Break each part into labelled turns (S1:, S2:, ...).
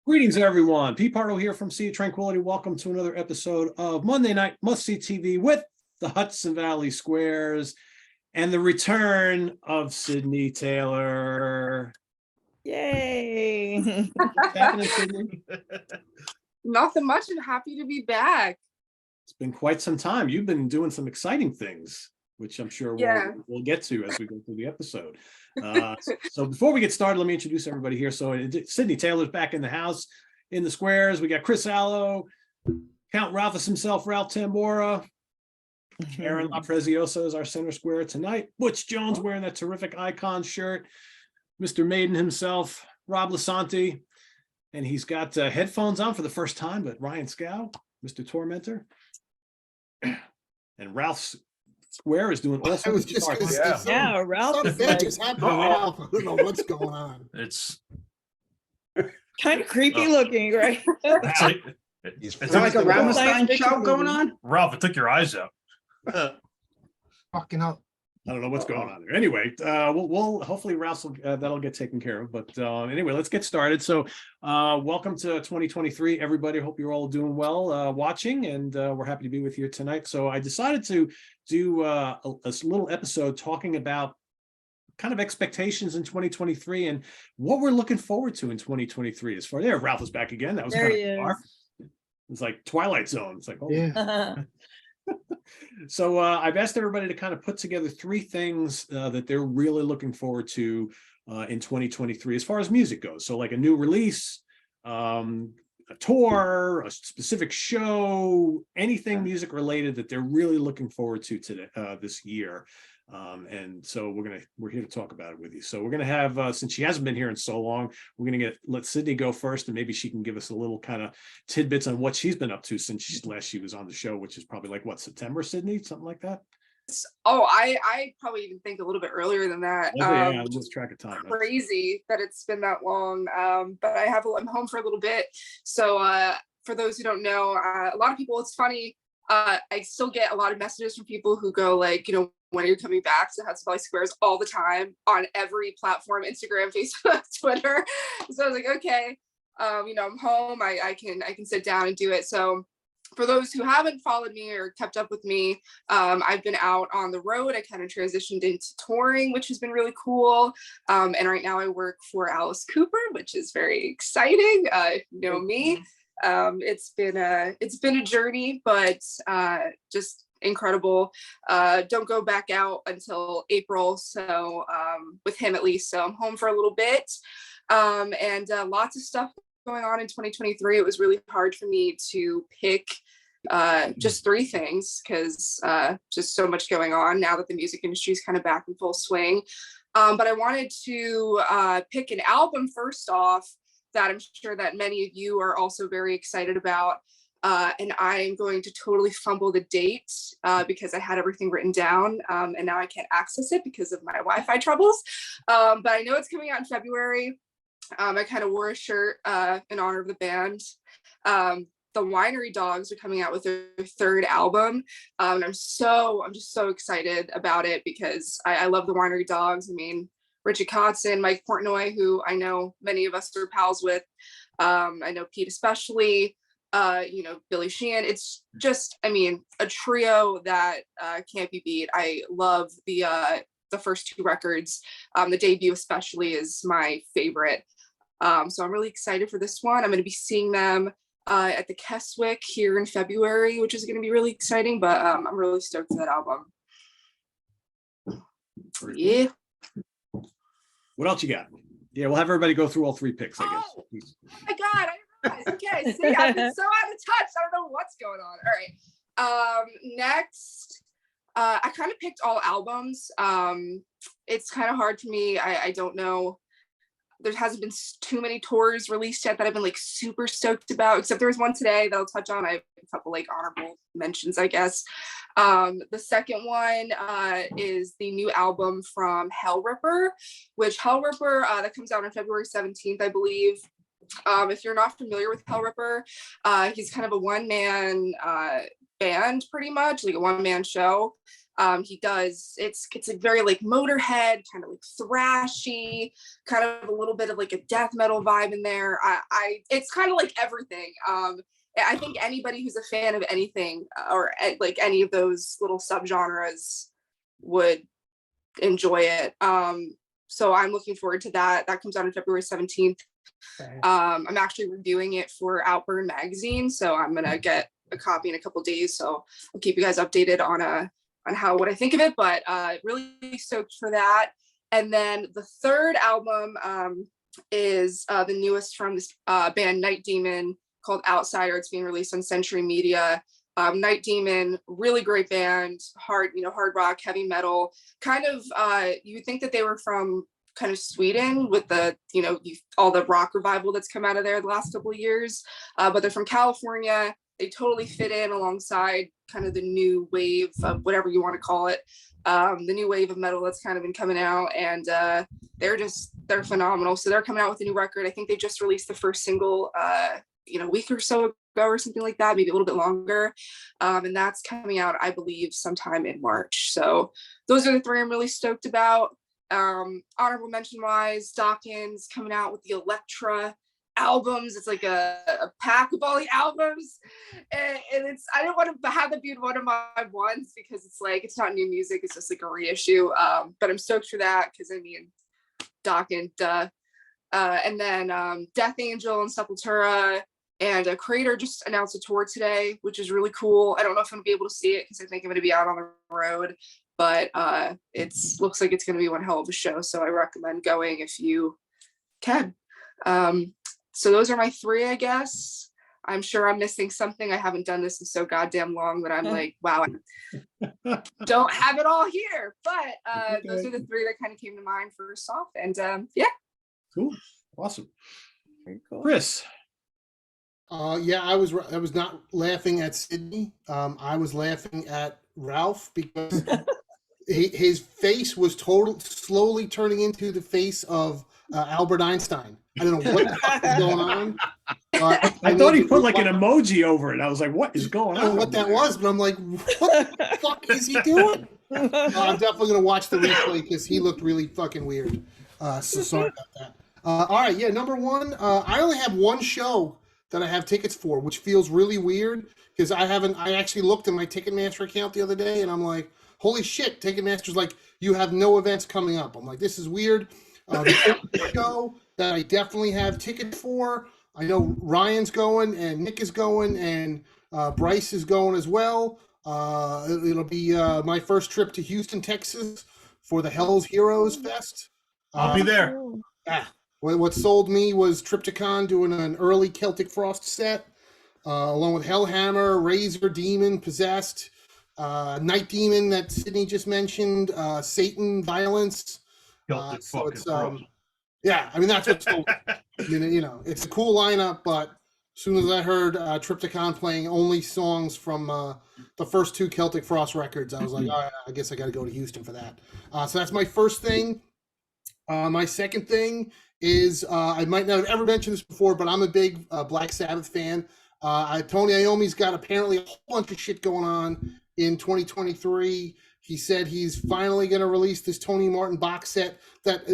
S1: Greetings, everyone. P. Pardo here from Sea of Tranquility. Welcome to another episode of Monday Night Must See TV with the Hudson Valley Squares and the return of Sydney Taylor.
S2: Yay!
S1: What's happening, Sydney?
S3: Nothing much, and happy to be back.
S1: It's been quite some time. You've been doing some exciting things, which I'm sure we'll get to as we go through the episode. So before we get started, let me introduce everybody here. So Sydney Taylor's back in the house in the squares. We got Chris Allo, Count Ralphus himself, Ralph Tambora, Aaron LaPreziosa is our center square tonight. Butch Jones wearing that terrific Icon shirt. Mr. Maiden himself, Rob Lasanti, and he's got headphones on for the first time, but Ryan Scow, Mr. Tormentor, and Ralph's Square is doing all sorts of parts.
S2: Ralph is
S4: that just happened. Ralph. I don't know what's going on.
S5: It's
S2: kind of creepy looking, right?
S5: It's
S6: like a Rammstein show going on.
S5: Ralph, it took your eyes out.
S4: Fucking up.
S1: I don't know what's going on there. Anyway, we'll hopefully Ralph will, that'll get taken care of. But anyway, let's get started. So welcome to 2023, everybody. Hope you're all doing well watching, and we're happy to be with you tonight. So I decided to do a little episode talking about kind of expectations in 2023 and what we're looking forward to in 2023. As far there, Ralph is back again. That was
S2: there
S1: kind of far. It's like Twilight Zone. It's like, oh
S4: Yeah.
S1: So I've asked everybody to kind of put together three things that they're really looking forward to in 2023 as far as music goes. So like a new release, a tour, a specific show, anything music related that they're really looking forward to today, this year. And so we're here to talk about it with you. So we're gonna have since she hasn't been here in so long, we're gonna let Sydney go first, and maybe she can give us a little kind of tidbits on what she's been up to since she was on the show, which is probably like what, September, Sydney, something like that.
S3: Oh, I probably even think a little bit earlier than that.
S1: Yeah, I lose track of time.
S3: Crazy that it's been that long. But I'm home for a little bit. So for those who don't know, a lot of people, it's funny. I still get a lot of messages from people who go like, when are you coming back to Hudson Valley Squares all the time on every platform, Instagram, Facebook, Twitter. So I was like, okay, I'm home. I can sit down and do it. So for those who haven't followed me or kept up with me, I've been out on the road. I kind of transitioned into touring, which has been really cool. And right now I work for Alice Cooper, which is very exciting. Me. It's been a journey, but just incredible. Don't go back out until April, so with him at least. So I'm home for a little bit, and lots of stuff going on in 2023. It was really hard for me to pick just three things because just so much going on now that the music industry is kind of back in full swing. But I wanted to pick an album first off that I'm sure that many of you are also very excited about. And I'm going to totally fumble the date because I had everything written down and now I can't access it because of my Wi-Fi troubles. But I know it's coming out in February. I kind of wore a shirt in honor of the band. The Winery Dogs are coming out with their third album. And I'm just so excited about it because I love the Winery Dogs. I mean, Richie Kotzen, Mike Portnoy, who I know many of us are pals with. I know Pete especially. Billy Sheehan. It's just, a trio that can't be beat. I love the first two records. The debut especially is my favorite. So I'm really excited for this one. I'm going to be seeing them at the Keswick here in February, which is going to be really exciting, but I'm really stoked for that album. Yeah.
S1: What else you got? Yeah, we'll have everybody go through all three picks, I guess.
S3: Oh my God. Okay, see, I've been so out of touch. I don't know what's going on. All right. Next, I kind of picked all albums. It's kind of hard for me. I don't know. There hasn't been too many tours released yet that I've been like super stoked about, except there was one today that I'll touch on. I have a couple like honorable mentions, I guess. The second one is the new album from Hell Ripper, which Hell Ripper, that comes out on February 17th, I believe. If you're not familiar with Hell Ripper, he's kind of a one-man band, pretty much, like a one-man show. He does, it's a very like Motorhead, kind of like thrashy, kind of a little bit of like a death metal vibe in there. It's kind of like everything. I think anybody who's a fan of anything or like any of those little subgenres would enjoy it. So I'm looking forward to that. That comes out on February 17th. I'm actually reviewing it for Outburn magazine, so I'm gonna get a copy in a couple days. So I'll keep you guys updated on what I think of it. But really stoked for that. And then the third album is the newest from this band Night Demon, called Outsider. It's being released on Century Media. Night Demon, really great band, hard rock, heavy metal. Kind of, you would think that they were from kind of Sweden with the, all the rock revival that's come out of there the last couple of years. But they're from California. They totally fit in alongside kind of the new wave of whatever you want to call it. The new wave of metal that's kind of been coming out, and they're phenomenal. So they're coming out with a new record. I think they just released the first single, a week or so ago or something like that, maybe a little bit longer. And that's coming out, I believe, sometime in March. So those are the three I'm really stoked about. Honorable mention wise, Dawkins coming out with the Elektra albums. It's like a pack of all the albums, and it's, I don't want to have that be one of my ones because it's like, it's not new music, it's just like a reissue. But I'm stoked for that because I mean, Dawkins, and then Death Angel and Sepultura and Crater just announced a tour today, which is really cool. I don't know if I'm gonna be able to see it because I think I'm gonna be out on the road, but looks like it's gonna be one hell of a show. So I recommend going if you can. So those are my three, I guess. I'm sure I'm missing something. I haven't done this in so goddamn long that I'm like, wow, I don't have it all here. But those are the three that kind of came to mind first off. And yeah.
S1: Cool. Awesome.
S2: Very cool.
S1: Chris.
S4: Yeah, I was not laughing at Sydney. I was laughing at Ralph because his face was slowly turning into the face of Albert Einstein. I don't know what the fuck is going on.
S1: I thought he put like an emoji over it. I was like, what is going on?
S4: I don't know what that was, but I'm like, what the fuck is he doing? I'm definitely going to watch the replay because he looked really fucking weird. So sorry about that. All right, yeah, number one, I only have one show that I have tickets for, which feels really weird because I actually looked at my Ticketmaster account the other day and I'm like, holy shit, Ticketmaster's like, you have no events coming up. I'm like, this is weird. The show that I definitely have tickets for, I know Ryan's going and Nick is going and Bryce is going as well. It'll be my first trip to Houston, Texas for the Hell's Heroes Fest.
S5: I'll be there.
S4: What sold me was Triptychon doing an early Celtic Frost set, along with Hellhammer, Razor, Demon, Possessed, Night Demon that Sydney just mentioned, Satan, Violence.
S5: Celtic
S4: So
S5: fucking
S4: it's
S5: frost.
S4: yeah, I mean that's what's sold. It's a cool lineup, but as soon as I heard Triptychon playing only songs from the first two Celtic Frost records, I was like, all right, I guess I got to go to Houston for that. So that's my first thing. My second thing is I might not have ever mentioned this before, but I'm a big Black Sabbath fan. Tony Iommi's got apparently a whole bunch of shit going on in 2023. He said he's finally going to release this Tony Martin box set that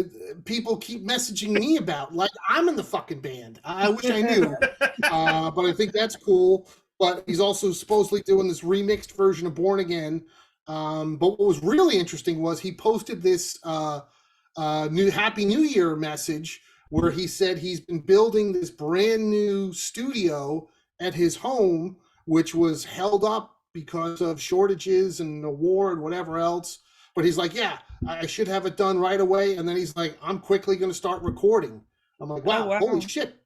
S4: people keep messaging me about. Like, I'm in the fucking band. I wish I knew. But I think that's cool. But he's also supposedly doing this remixed version of Born Again. But what was really interesting was he posted this new Happy New Year message where he said he's been building this brand new studio at his home, which was held up because of shortages and the war and whatever else. But he's like, yeah, I should have it done right away. And then he's like, I'm quickly going to start recording. I'm like, wow, holy shit.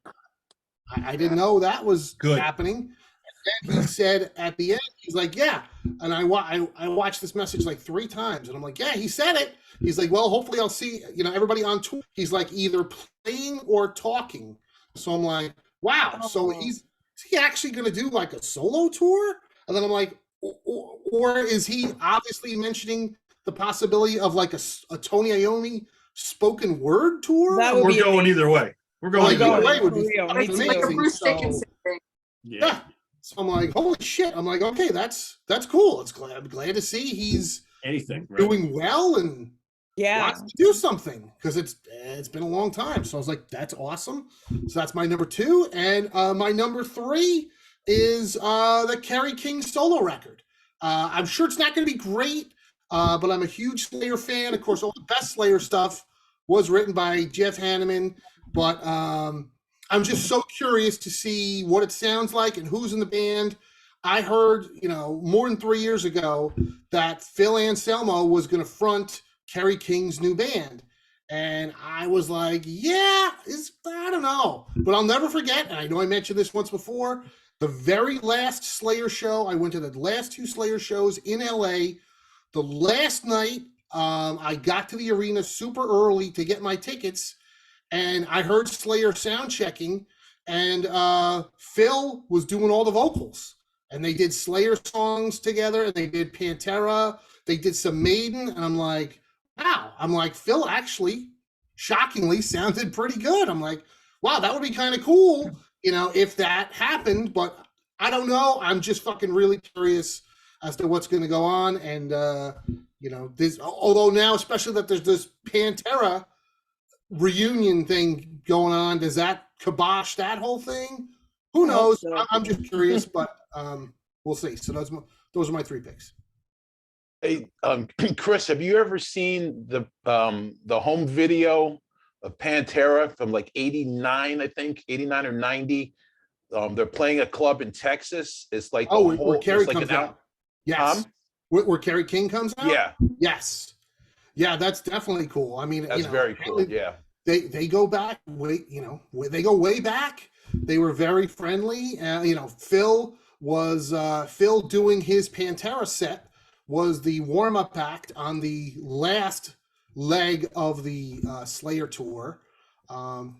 S4: I didn't know that was happening. And then he said at the end, he's like, yeah. And I watched this message like 3 times. And I'm like, yeah, he said it. He's like, well, hopefully I'll see, everybody on tour. He's like either playing or talking. So I'm like, wow. So is he actually going to do like a solo tour? And then I'm like, or is he obviously mentioning the possibility of like a Tony Iommi spoken word tour?
S5: We're going either way. We're going
S4: either way. Would be
S3: It's like a Bruce Dickinson thing.
S1: Yeah.
S4: So I'm like, holy shit. I'm like, okay, that's cool. I'm glad to see he's
S1: anything. Right?
S4: doing well and
S2: Yeah.
S4: wants to do something because it's been a long time. So I was like, that's awesome. So that's my number 2. And my number 3 is the Kerry King solo record. I'm sure it's not going to be great, but I'm a huge Slayer fan. Of course, all the best Slayer stuff was written by Jeff Hanneman, but I'm just so curious to see what it sounds like and who's in the band. I heard, more than 3 years ago that Phil Anselmo was going to front Kerry King's new band. And I was like, I don't know. But I'll never forget, and I know I mentioned this once before, the very last Slayer show, I went to the last 2 Slayer shows in LA. The last night, I got to the arena super early to get my tickets, and I heard Slayer sound checking, and Phil was doing all the vocals. And they did Slayer songs together, and they did Pantera. They did some Maiden, and I'm like, wow. I'm like, Phil actually, shockingly, sounded pretty good. I'm like, wow, that would be kind of cool, if that happened. But I don't know. I'm just fucking really curious as to what's going to go on. And, this, although now, especially that there's this Pantera reunion thing going on, does that kibosh that whole thing? Who knows?
S2: So.
S4: I'm just curious, but we'll see. So those are my 3 picks.
S7: Hey, Chris, have you ever seen the home video of Pantera from like 89, I think, 89 or 90? They're playing a club in Texas. It's like
S4: where Kerry
S7: it's like
S4: comes
S7: an
S4: out. Yes. Where Kerry King comes out?
S7: Yeah.
S4: Yes. Yeah, that's definitely cool. I mean,
S7: That's very cool. Yeah.
S4: They go back they go way back. They were very friendly. Phil doing his Pantera set was the warm-up act on the last leg of the Slayer tour. So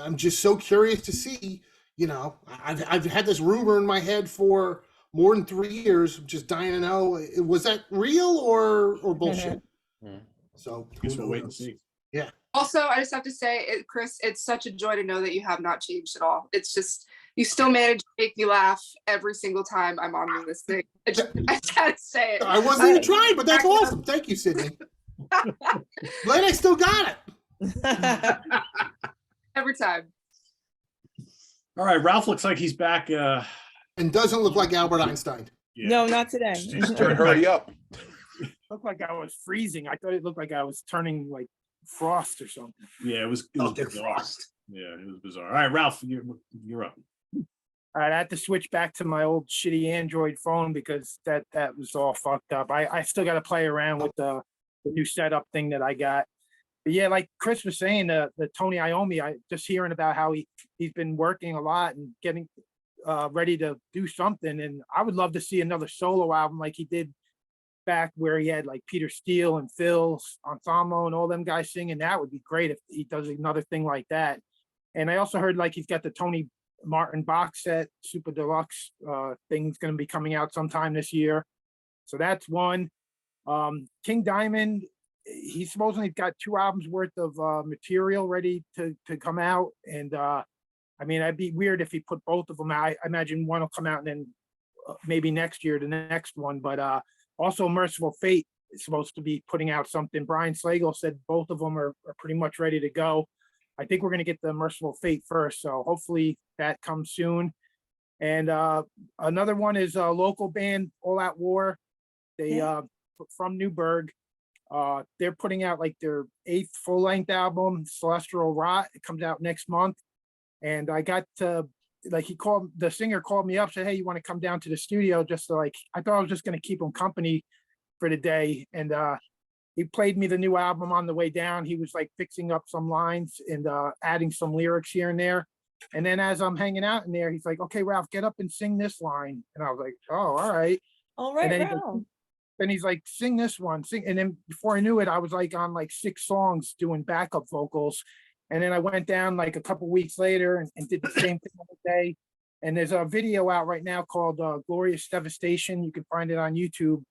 S4: I'm just so curious to see, I've had this rumor in my head for more than 3 years, just dying to know, was that real or bullshit? So
S1: We'll wait and see.
S4: Yeah.
S3: Also, I just have to say, Chris, it's such a joy to know that you have not changed at all. It's just, you still manage to make me laugh every single time I'm on this thing. I just gotta say it.
S4: I wasn't even trying, but that's awesome. Thank you, Sydney. Glad I still got it.
S3: Every time.
S1: All right, Ralph looks like he's back.
S4: And doesn't look like Albert Einstein.
S1: Yeah.
S2: No, not today.
S7: Hurry up.
S8: Looked like I was freezing. I thought it looked like I was turning like frost or something.
S1: Yeah, it was
S6: Dick
S1: bizarre.
S6: Frost.
S1: Yeah, it was bizarre. All right, Ralph, you're up.
S8: All right, I had to switch back to my old shitty Android phone because that was all fucked up. I still got to play around with the new setup thing that I got. But yeah, like Chris was saying, the Tony Iommi, I just hearing about how he's been working a lot and getting ready to do something. And I would love to see another solo album like he did back where he had like Peter Steele and Phil's Ensemble and all them guys singing. That would be great if he does another thing like that. And I also heard like he's got the Tony Martin box set super deluxe thing's going to be coming out sometime this year. So that's one. King Diamond, he supposedly got 2 albums worth of material ready to come out. And I mean, it'd be weird if he put both of them out. I imagine one will come out and then maybe next year, the next one. But also Merciful Fate is supposed to be putting out something. Brian Slagle said both of them are pretty much ready to go. I think we're going to get the Merciful Fate first. So hopefully that comes soon. And another one is a local band, All Out War. They from Newburgh. They're putting out like their 8th full-length album, Celestial Rot. It comes out next month. And I got to, like, the singer called me up, said, hey, you want to come down to the studio just to like, I thought I was just going to keep him company for the day. And he played me the new album on the way down. He was like fixing up some lines and adding some lyrics here and there. And then as I'm hanging out in there, he's like, okay, Ralph, get up and sing this line. And I was like, oh, all right.
S2: All right,
S8: And
S2: Ralph.
S8: then he's like, sing this one, sing. And then before I knew it, I was like on like 6 songs doing backup vocals. And then I went down like a couple weeks later and did the same thing all day. And there's a video out right now called Glorious Devastation. You can find it on YouTube.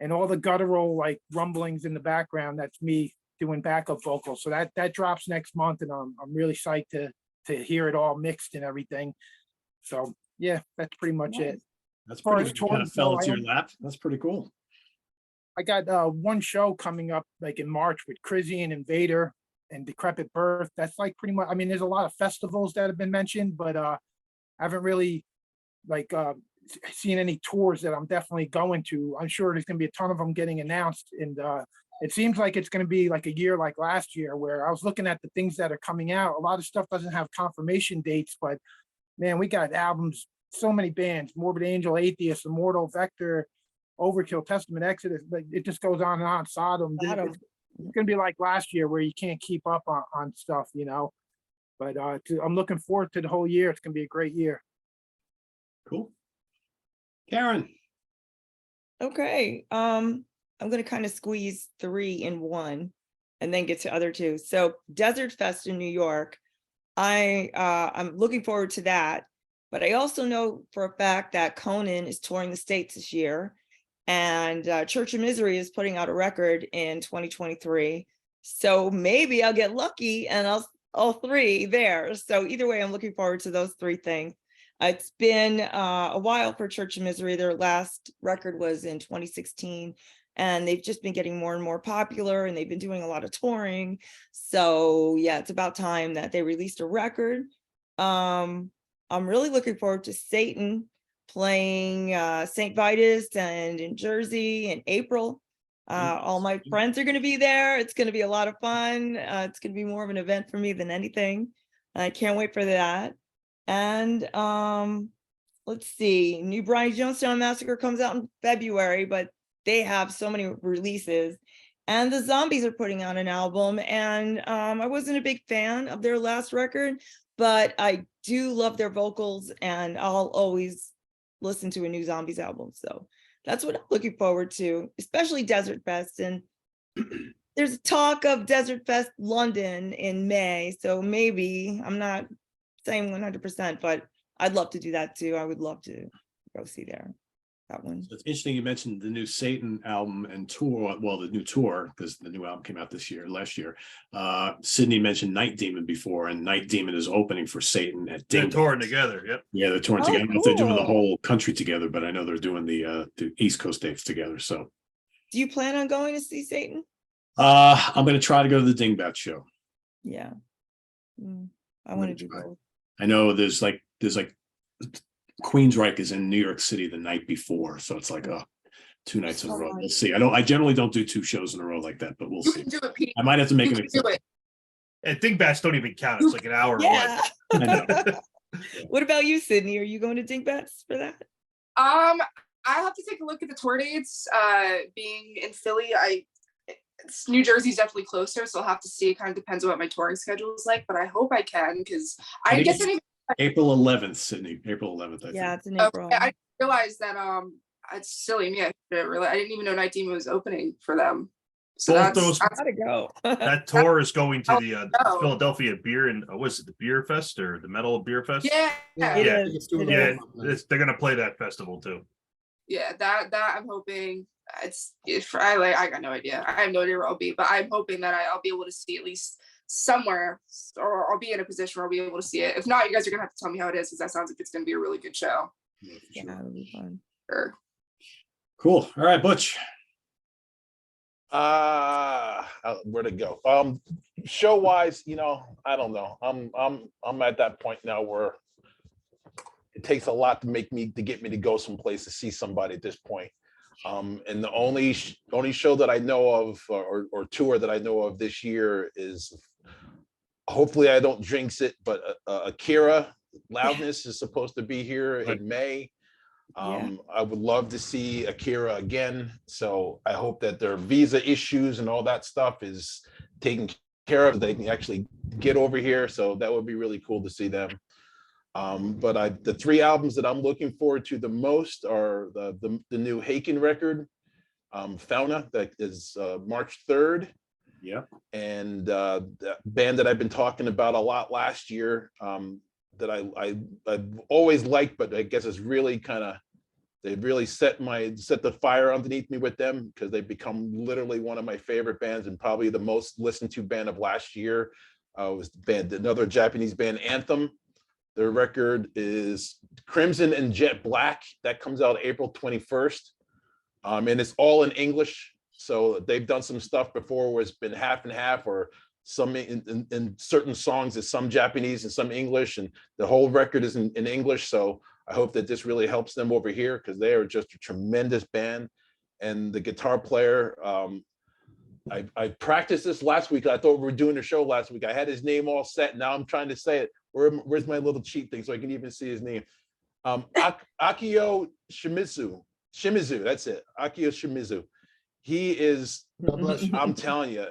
S8: And all the guttural like rumblings in the background, that's me doing backup vocals. So that drops next month. And I'm really psyched to hear it all mixed and everything. So yeah, that's pretty much it.
S1: That's
S8: far
S1: pretty
S8: as
S1: good. You kind of
S8: tours
S1: fell
S8: go,
S1: into your lap. That's pretty cool.
S8: I got one show coming up like in March with Crizzy and Invader and Decrepit Birth. That's like pretty much, I mean, there's a lot of festivals that have been mentioned, but I haven't really like seen any tours that I'm definitely going to. I'm sure there's gonna be a ton of them getting announced, and it seems like it's gonna be like a year like last year, where I was looking at the things that are coming out. A lot of stuff doesn't have confirmation dates, but man, we got albums, so many bands: Morbid Angel, Atheist, Immortal, Vector, Overkill, Testament, Exodus. Like it just goes on and on. Sodom.
S2: Sodom.
S8: It's gonna be like last year where you can't keep up on stuff, you know. But I'm looking forward to the whole year. It's gonna be a great year.
S1: Cool. Karen.
S2: Okay. I'm gonna kind of squeeze 3 in 1 and then get to other 2. So Desert Fest in New York. I'm looking forward to that. But I also know for a fact that Conan is touring the States this year, and Church of Misery is putting out a record in 2023. So maybe I'll get lucky and all 3 there. So either way, I'm looking forward to those 3 things. It's been a while for Church of Misery. Their last record was in 2016, and they've just been getting more and more popular, and they've been doing a lot of touring. So yeah, it's about time that they released a record. I'm really looking forward to Satan playing St. Vitus and in Jersey in April. All my friends are going to be there. It's going to be a lot of fun. It's going to be more of an event for me than anything. I can't wait for that. And let's see, new Brian Jonestown Massacre comes out in February, but they have so many releases. And the Zombies are putting out an album, and I wasn't a big fan of their last record, but I do love their vocals, and I'll always listen to a new Zombies album. So that's what I'm looking forward to, especially Desert Fest. And there's talk of Desert Fest London in May. So maybe, I'm not saying 100%, but I'd love to do that too. I would love to go see that one.
S1: So it's interesting you mentioned the new Satan album and tour. Well, the new tour, because the new album came out last year. Sydney mentioned Night Demon before, and Night Demon is opening for Satan at
S5: They're
S1: Ding.
S5: touring together. Yep.
S1: Yeah, they're touring
S2: Oh,
S1: together. I don't know if they're doing the
S2: cool.
S1: whole country together, but I know they're doing the East Coast dates together. So
S2: Do you plan on going to see Satan?
S1: I'm going to try to go to the Dingbat show.
S2: Yeah. I
S1: I'm
S2: want to
S1: gonna
S2: do
S1: try.
S2: both.
S1: I know there's like Queensryche is in New York City the night before, so it's like 2 nights in a row. We'll see. I generally don't do 2 shows in a row like that, but we'll
S3: You
S1: see.
S3: can do it, Pete.
S1: I might have to make
S3: You
S1: an
S3: can do
S1: exception.
S3: it.
S5: And Dingbats don't even count. It's like an hour
S2: Yeah.
S1: I know.
S2: What about you, Sydney? Are you going to Dingbats for that?
S3: I have to take a look at the tour dates. Being in Philly, New Jersey's definitely closer, so I'll have to see. It kind of depends on what my touring schedule is like, but I hope I can, because
S1: I
S3: I
S1: think
S3: guess
S1: it's
S3: I didn't
S1: April 11th, Sydney. April 11th, I
S2: Yeah,
S1: think.
S2: it's in April.
S3: I realized that it's silly me. I didn't even know Night Demon was opening for them. So
S5: Both
S3: that's,
S5: those-
S3: that's
S2: Gotta go.
S5: That tour is going to the
S3: Oh.
S5: Philadelphia Beer and was it the Beer Fest or the Metal Beer Fest?
S3: yeah.
S2: It
S5: Yeah.
S2: is,
S4: It's doing
S2: it
S5: Yeah,
S2: is.
S5: they're gonna play that festival too.
S3: Yeah, that I'm hoping I got no idea. I have no idea where I'll be, but I'm hoping that I'll be able to see at least somewhere, or I'll be in a position where I'll be able to see it. If not, you guys are gonna have to tell me how it is, because that sounds like it's gonna be a really good show.
S1: Yeah, for
S2: Yeah,
S1: sure.
S2: it'll be fun.
S3: Or
S1: Cool. All right, Butch.
S7: Where to go? Show wise, I don't know. I'm at that point now where it takes a lot to get me to go someplace to see somebody at this point. And the only show that I know of, or tour that I know of this year is, hopefully I don't jinx it, but Akira Loudness is supposed to be here
S1: Right.
S7: in May.
S2: Yeah.
S7: I would love to see Akira again. So I hope that their visa issues and all that stuff is taken care of. They can actually get over here. So that would be really cool to see them. But the 3 albums that I'm looking forward to the most are the new Haken record, Fauna, that is March 3rd.
S1: Yeah.
S7: And the band that I've been talking about a lot last year, that I've always liked, but I guess it's really they've really set the fire underneath me with them, because they've become literally one of my favorite bands, and probably the most listened to band of last year. Was another Japanese band, Anthem. Their record is Crimson and Jet Black. That comes out April 21st. And it's all in English. So they've done some stuff before where it's been half and half, or some in certain songs it's some Japanese and some English, and the whole record is in English. So I hope that this really helps them over here, because they are just a tremendous band. And the guitar player, I practiced this last week. I thought we were doing the show last week. I had his name all set. Now I'm trying to say it. Where's my little cheat thing so I can even see his name? Akio Shimizu, that's it. Akio Shimizu. He is,
S4: God bless you.
S7: I'm telling you,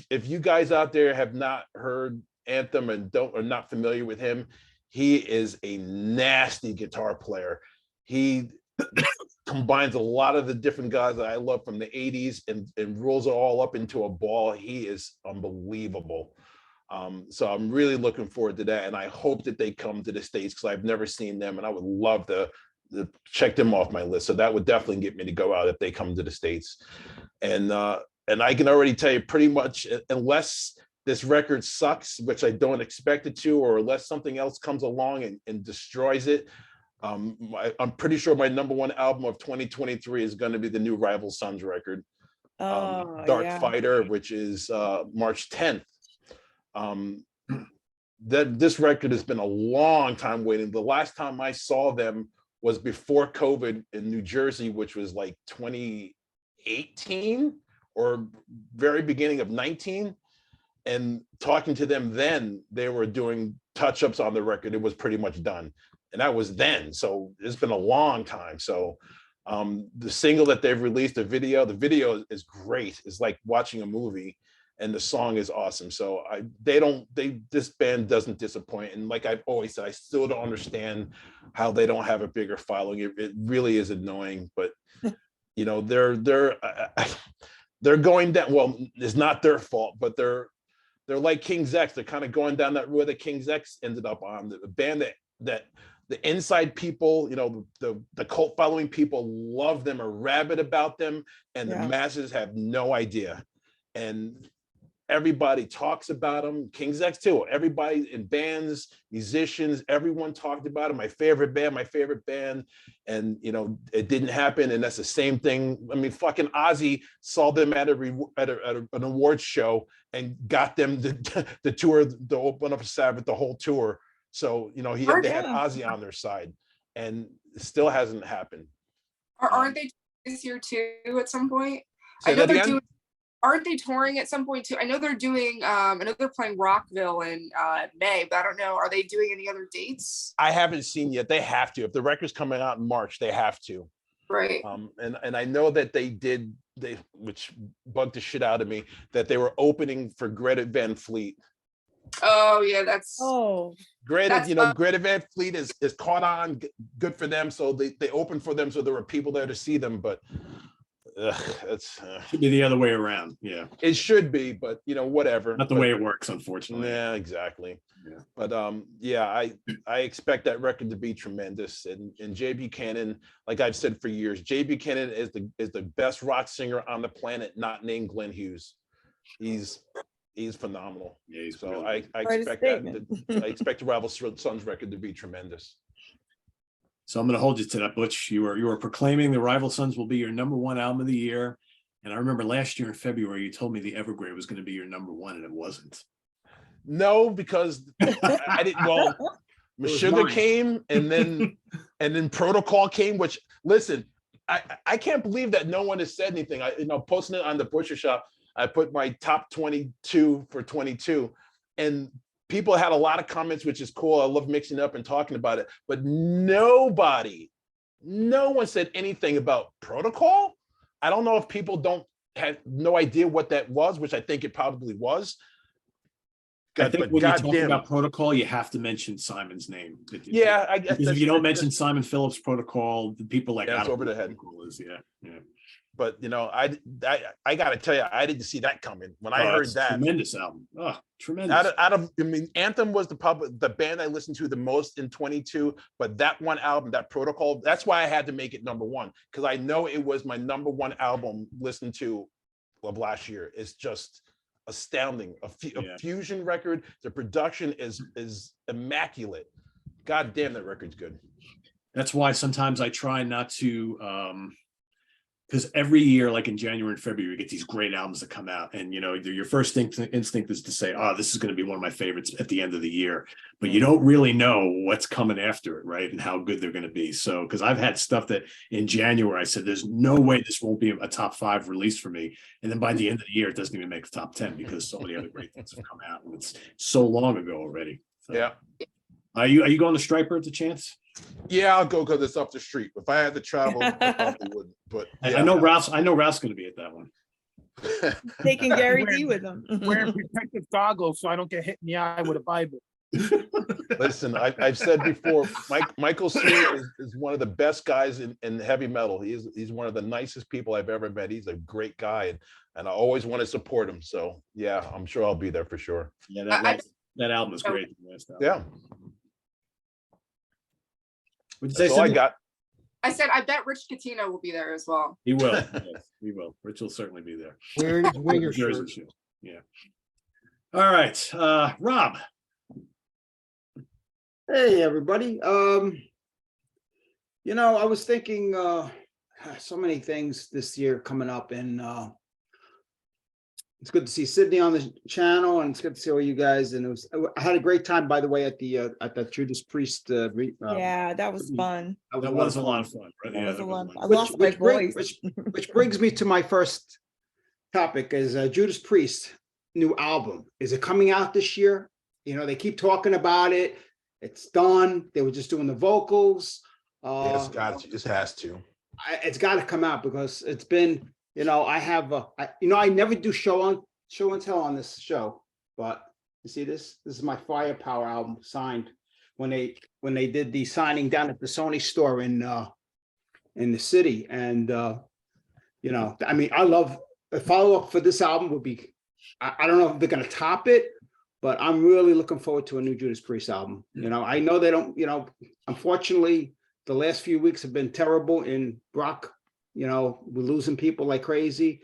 S7: if you guys out there have not heard Anthem and are not familiar with him, he is a nasty guitar player. He combines a lot of the different guys that I love from the 80s and rolls it all up into a ball. He is unbelievable. So I'm really looking forward to that, and I hope that they come to the States, because I've never seen them, and I would love to check them off my list. So that would definitely get me to go out if they come to the States. And I can already tell you, pretty much, unless this record sucks, which I don't expect it to, or unless something else comes along and destroys it, I'm pretty sure my #1 album of 2023 is going to be the new Rival Sons record, Dark Fighter, which is March 10th. That this record has been a long time waiting. The last time I saw them was before COVID in New Jersey, which was like 2018 or very beginning of 19. And talking to them then, they were doing touch-ups on the record. It was pretty much done. And that was then. So it's been a long time. So the single that they've released, the video is great. It's like watching a movie. And the song is awesome. So this band doesn't disappoint. And like I've always said, I still don't understand how they don't have a bigger following. It really is annoying, but you know, they're going down. Well, it's not their fault, but they're like King's X. They're kind of going down that road that King's X ended up on. The band that the inside people, you know, the cult following people love them, are rabid about them, and the masses have no idea. And everybody talks about them. King's X too. Everybody in bands, musicians, everyone talked about it. My favorite band. And you know, it didn't happen. And that's the same thing. I mean, fucking Ozzy saw them at an awards show and got them the tour, the Open Up Sabbath, the whole tour. So you know, they had Ozzy on their side, and it still hasn't happened.
S3: Aren't they this year too at some point? I know they're doing. Aren't they touring at some point too? I know they're doing, I know they're playing Rockville in May, but I don't know. Are they doing any other dates?
S7: I haven't seen yet. They have to. If the record's coming out in March, they have to.
S3: Right.
S7: And I know that which bugged the shit out of me, that they were opening for Greta Van Fleet.
S3: Oh yeah, that's
S7: Greta Van Fleet is caught on, good for them. So they opened for them, so there were people there to see them, but it's
S1: should be the other way around. Yeah,
S7: it should be, but you know, whatever.
S1: Not the way it works, unfortunately.
S7: Yeah, exactly.
S1: Yeah.
S7: But I expect that record to be tremendous. And Jay Buchanan, like I've said for years, Jay Buchanan is the best rock singer on the planet, not named Glenn Hughes. He's phenomenal.
S1: Yeah,
S7: so
S1: really
S7: I expect that. I expect the Rival Sons record to be tremendous.
S1: So I'm going to hold you to that, Butch. You are proclaiming the Rival Sons will be your #1 album of the year. And I remember last year in February, you told me the Evergrey was going to be your #1, and it wasn't.
S7: No, because I didn't. Well, Sugar came, and then Protocol came. Which, listen, I can't believe that no one has said anything. Posting it on the Butcher Shop, I put my top 22 for 22, and people had a lot of comments, which is cool. I love mixing up and talking about it, but no one said anything about Protocol. I don't know if people have no idea what that was, which I think it probably was.
S1: I think when you talk about Protocol, you have to mention Simon's name.
S7: Yeah, I guess.
S1: Because if you don't mention Simon Phillips' Protocol, the people like
S7: that's over the head.
S1: Yeah.
S7: But you know, I got to tell you, I didn't see that coming when I heard that.
S1: Tremendous album. Oh, tremendous.
S7: I mean, Anthem was the band I listened to the most in 22, but that one album, that Protocol, that's why I had to make it #1, because I know it was my #1 album listened to of last year. It's just astounding. A fusion record. The production is immaculate. God damn, that record's good.
S1: That's why sometimes I try not to because every year, like in January and February, you get these great albums that come out, and your first instinct is to say, "Oh, this is going to be one of my favorites at the end of the year," but you don't really know what's coming after it, right? And how good they're going to be. So, because I've had stuff that in January I said, "There's no way this won't be a top 5 release for me," and then by the end of the year, it doesn't even make the top 10 because so many other great things have come out, and it's so long ago already. So,
S7: Yeah.
S1: Are you going to Striper at the chance?
S7: Yeah, I'll go because it's up the street. If I had to travel, I probably wouldn't. But
S1: I know Ralph's going to be at that one.
S2: Taking Gary D with him.
S8: Wearing protective goggles so I don't get hit in the eye with a Bible.
S7: Listen, I've said before, Michael C is one of the best guys in heavy metal. He's one of the nicest people I've ever met. He's a great guy, and I always want to support him. So yeah, I'm sure I'll be there for sure.
S1: Yeah, that album is great.
S7: Yeah.
S1: Would you say
S7: That's all I
S1: something?
S7: got.
S3: I said, I bet Rich Catino will be there as well.
S1: He will. Yes, he will. Rich will certainly be there.
S4: Wearing his winger
S1: Jersey
S4: shirt.
S1: shield. Yeah. All right. Rob.
S6: Hey, everybody. I was thinking so many things this year coming up, and it's good to see Sydney on the channel, and it's good to see all you guys. And I had a great time, by the way, at the Judas Priest.
S2: Yeah, that was fun.
S1: That was a lot of fun. Right?
S2: That
S1: Yeah,
S2: was a
S1: that
S2: lot.
S1: was
S2: I lost my voice.
S6: Which brings me to my first topic: is Judas Priest new album. Is it coming out this year? They keep talking about it. It's done. They were just doing the vocals.
S7: Yes, it has to.
S6: It's got to come out because it's been. I never do show and tell on this show, but you see this? This is my Firepower album signed when they did the signing down at the Sony store in the city. And I love a follow-up for this album would be, I don't know if they're gonna top it, but I'm really looking forward to a new Judas Priest album. I know they don't, unfortunately, the last few weeks have been terrible in rock. We're losing people like crazy.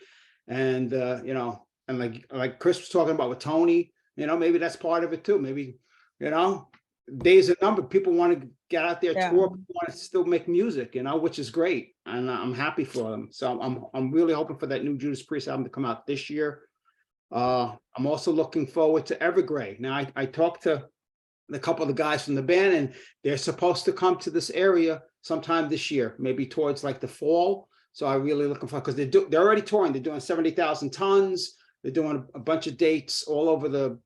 S6: And, and like Chris was talking about with Tony, maybe that's part of it too. Maybe, days are numbered. People want to get out there, tour, want to still make music, which is great. And I'm happy for them. So I'm really hoping for that new Judas Priest album to come out this year. I'm also looking forward to Evergrey. Now I talked to a couple of the guys from the band, and they're supposed to come to this area sometime this year, maybe towards like the fall. So I'm really looking for, because they're already touring. They're doing 70,000 tons. They're doing a bunch of dates all over the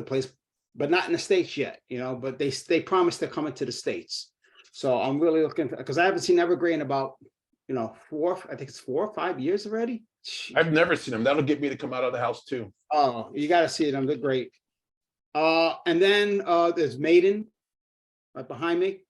S6: place, but not in the States yet, but they promised they're coming to the States. So I'm really looking, because I haven't seen Evergrey in about, 4 or 5 years already.
S7: I've never seen them. That'll get me to come out of the house too.
S6: Oh, you got to see them. They're great. And then there's Maiden right behind me,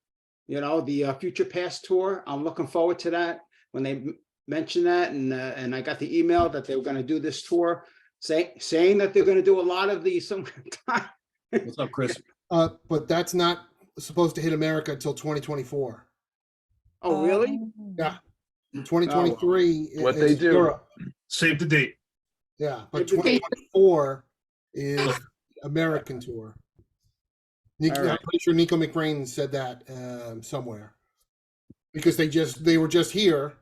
S6: the Future Past tour. I'm looking forward to that. When they mentioned that, and I got the email that they were going to do this tour, saying that they're going to do a lot of these sometime.
S1: What's up, Chris?
S4: But that's not supposed to hit America until 2024.
S6: Oh, really?
S4: Yeah. 2023
S7: What
S4: is
S7: they do.
S4: Europe.
S5: Save the date.
S4: Yeah, but 2024 is American tour. I'm pretty sure Nico McBrain said that somewhere, because they were just here.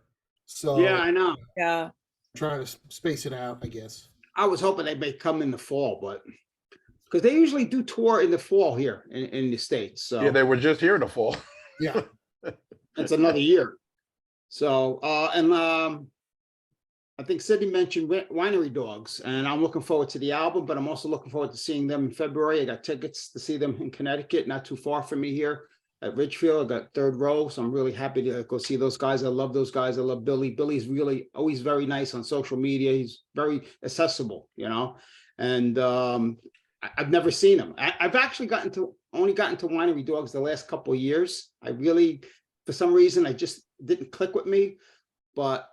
S4: So
S6: Yeah, I know.
S2: Yeah.
S4: Trying to space it out, I guess.
S6: I was hoping they may come in the fall, but because they usually do tour in the fall here in the States. So
S7: Yeah, they were just here in the fall.
S4: Yeah.
S6: that's another year. So I think Sydney mentioned Winery Dogs, and I'm looking forward to the album, but I'm also looking forward to seeing them in February. I got tickets to see them in Connecticut, not too far from me here at Ridgefield. I got third row, so I'm really happy to go see those guys. I love those guys. I love Billy. Billy's really always very nice on social media. He's very accessible, and I've never seen him. I've actually only gotten to Winery Dogs the last couple of years. I really, for some reason, I just didn't click with me, but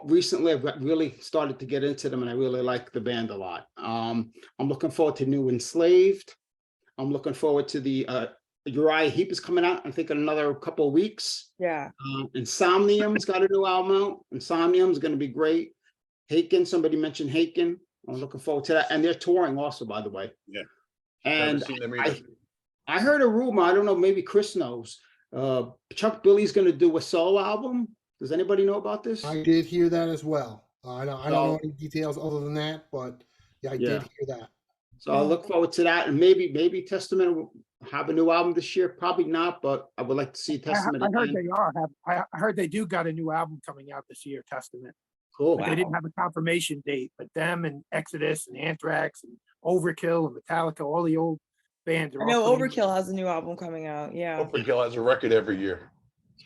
S6: recently I've really started to get into them, and I really like the band a lot. I'm looking forward to New Enslaved. I'm looking forward to the Uriah Heep is coming out, I think, in another couple of weeks.
S2: Yeah.
S6: Insomnium's got a new album out. Insomnium's going to be great. Haken, somebody mentioned Haken. I'm looking forward to that. And they're touring also, by the way.
S1: Yeah.
S6: And
S7: Never seen them either.
S6: I heard a rumor, I don't know, maybe Chris knows. Chuck Billy's going to do a solo album Does anybody know about this?
S4: I did hear that as well. I don't know
S6: So-
S4: any details other than that, but yeah, I
S6: Yeah.
S4: did hear that.
S6: So I look forward to that, and maybe Testament will have a new album this year. Probably not, but I would like to see Testament
S8: I heard
S6: again.
S8: they are. I heard they do got a new album coming out this year, Testament.
S6: Cool.
S8: But they didn't have a confirmation date. But them and Exodus and Anthrax and Overkill and Metallica, all the old bands are
S2: I know
S8: all putting-
S2: Overkill has a new album coming out. Yeah,
S7: Overkill has a record every year.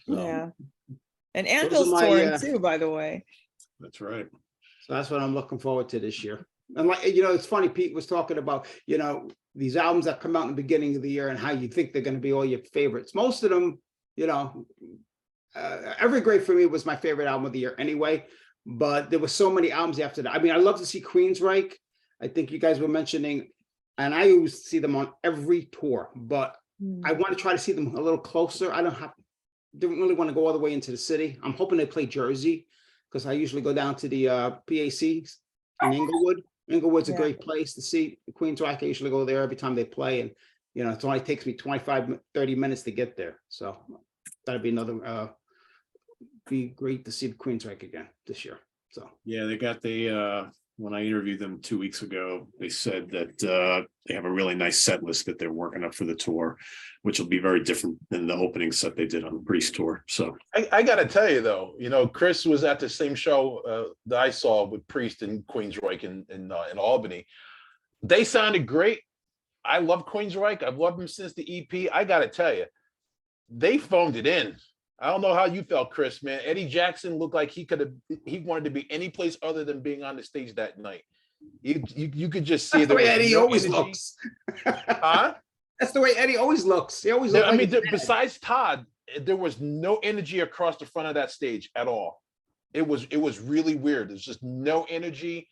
S2: yeah. And
S6: Those are
S2: Anthill's
S6: my,
S2: touring too, by the way.
S1: That's right.
S6: So that's what I'm looking forward to this year. And like, you know, it's funny, Pete was talking about, you know, these albums that come out in the beginning of the year and how you think they're going to be all your favorites. Most of them, you know, Evergrey for me was my favorite album of the year anyway, but there were so many albums after that. I mean, I love to see Queensryche. I think you guys were mentioning, and I always see them on every tour, but I want to try to see them a little closer. I didn't really want to go all the way into the city. I'm hoping they play Jersey because I usually go down to the PACs in Inglewood. Inglewood's a
S2: Yeah.
S6: great place to see Queensryche. I usually go there every time they play, and you know, it only takes me 25, 30 minutes to get there. So that'd be another be great to see the Queensryche again this year. So
S1: Yeah, they got when I interviewed them 2 weeks ago, they said that they have a really nice set list that they're working up for the tour, which will be very different than the opening set they did on the Priest tour. So
S7: I got to tell you, though, you know, Chris was at the same show that I saw with Priest and Queensryche in Albany. They sounded great. I love Queensryche. I've loved them since the EP. I got to tell you, they phoned it in. I don't know how you felt, Chris, man. Eddie Jackson looked like he wanted to be any place other than being on the stage that night. You could just see
S6: that's the way
S7: was
S6: Eddie
S7: no
S6: always
S7: energy.
S6: looks.
S7: Huh?
S6: That's the way Eddie always looks. He always
S7: I
S6: looks.
S7: mean, besides Todd, there was no energy across the front of that stage at all. It was really weird. There's just no energy.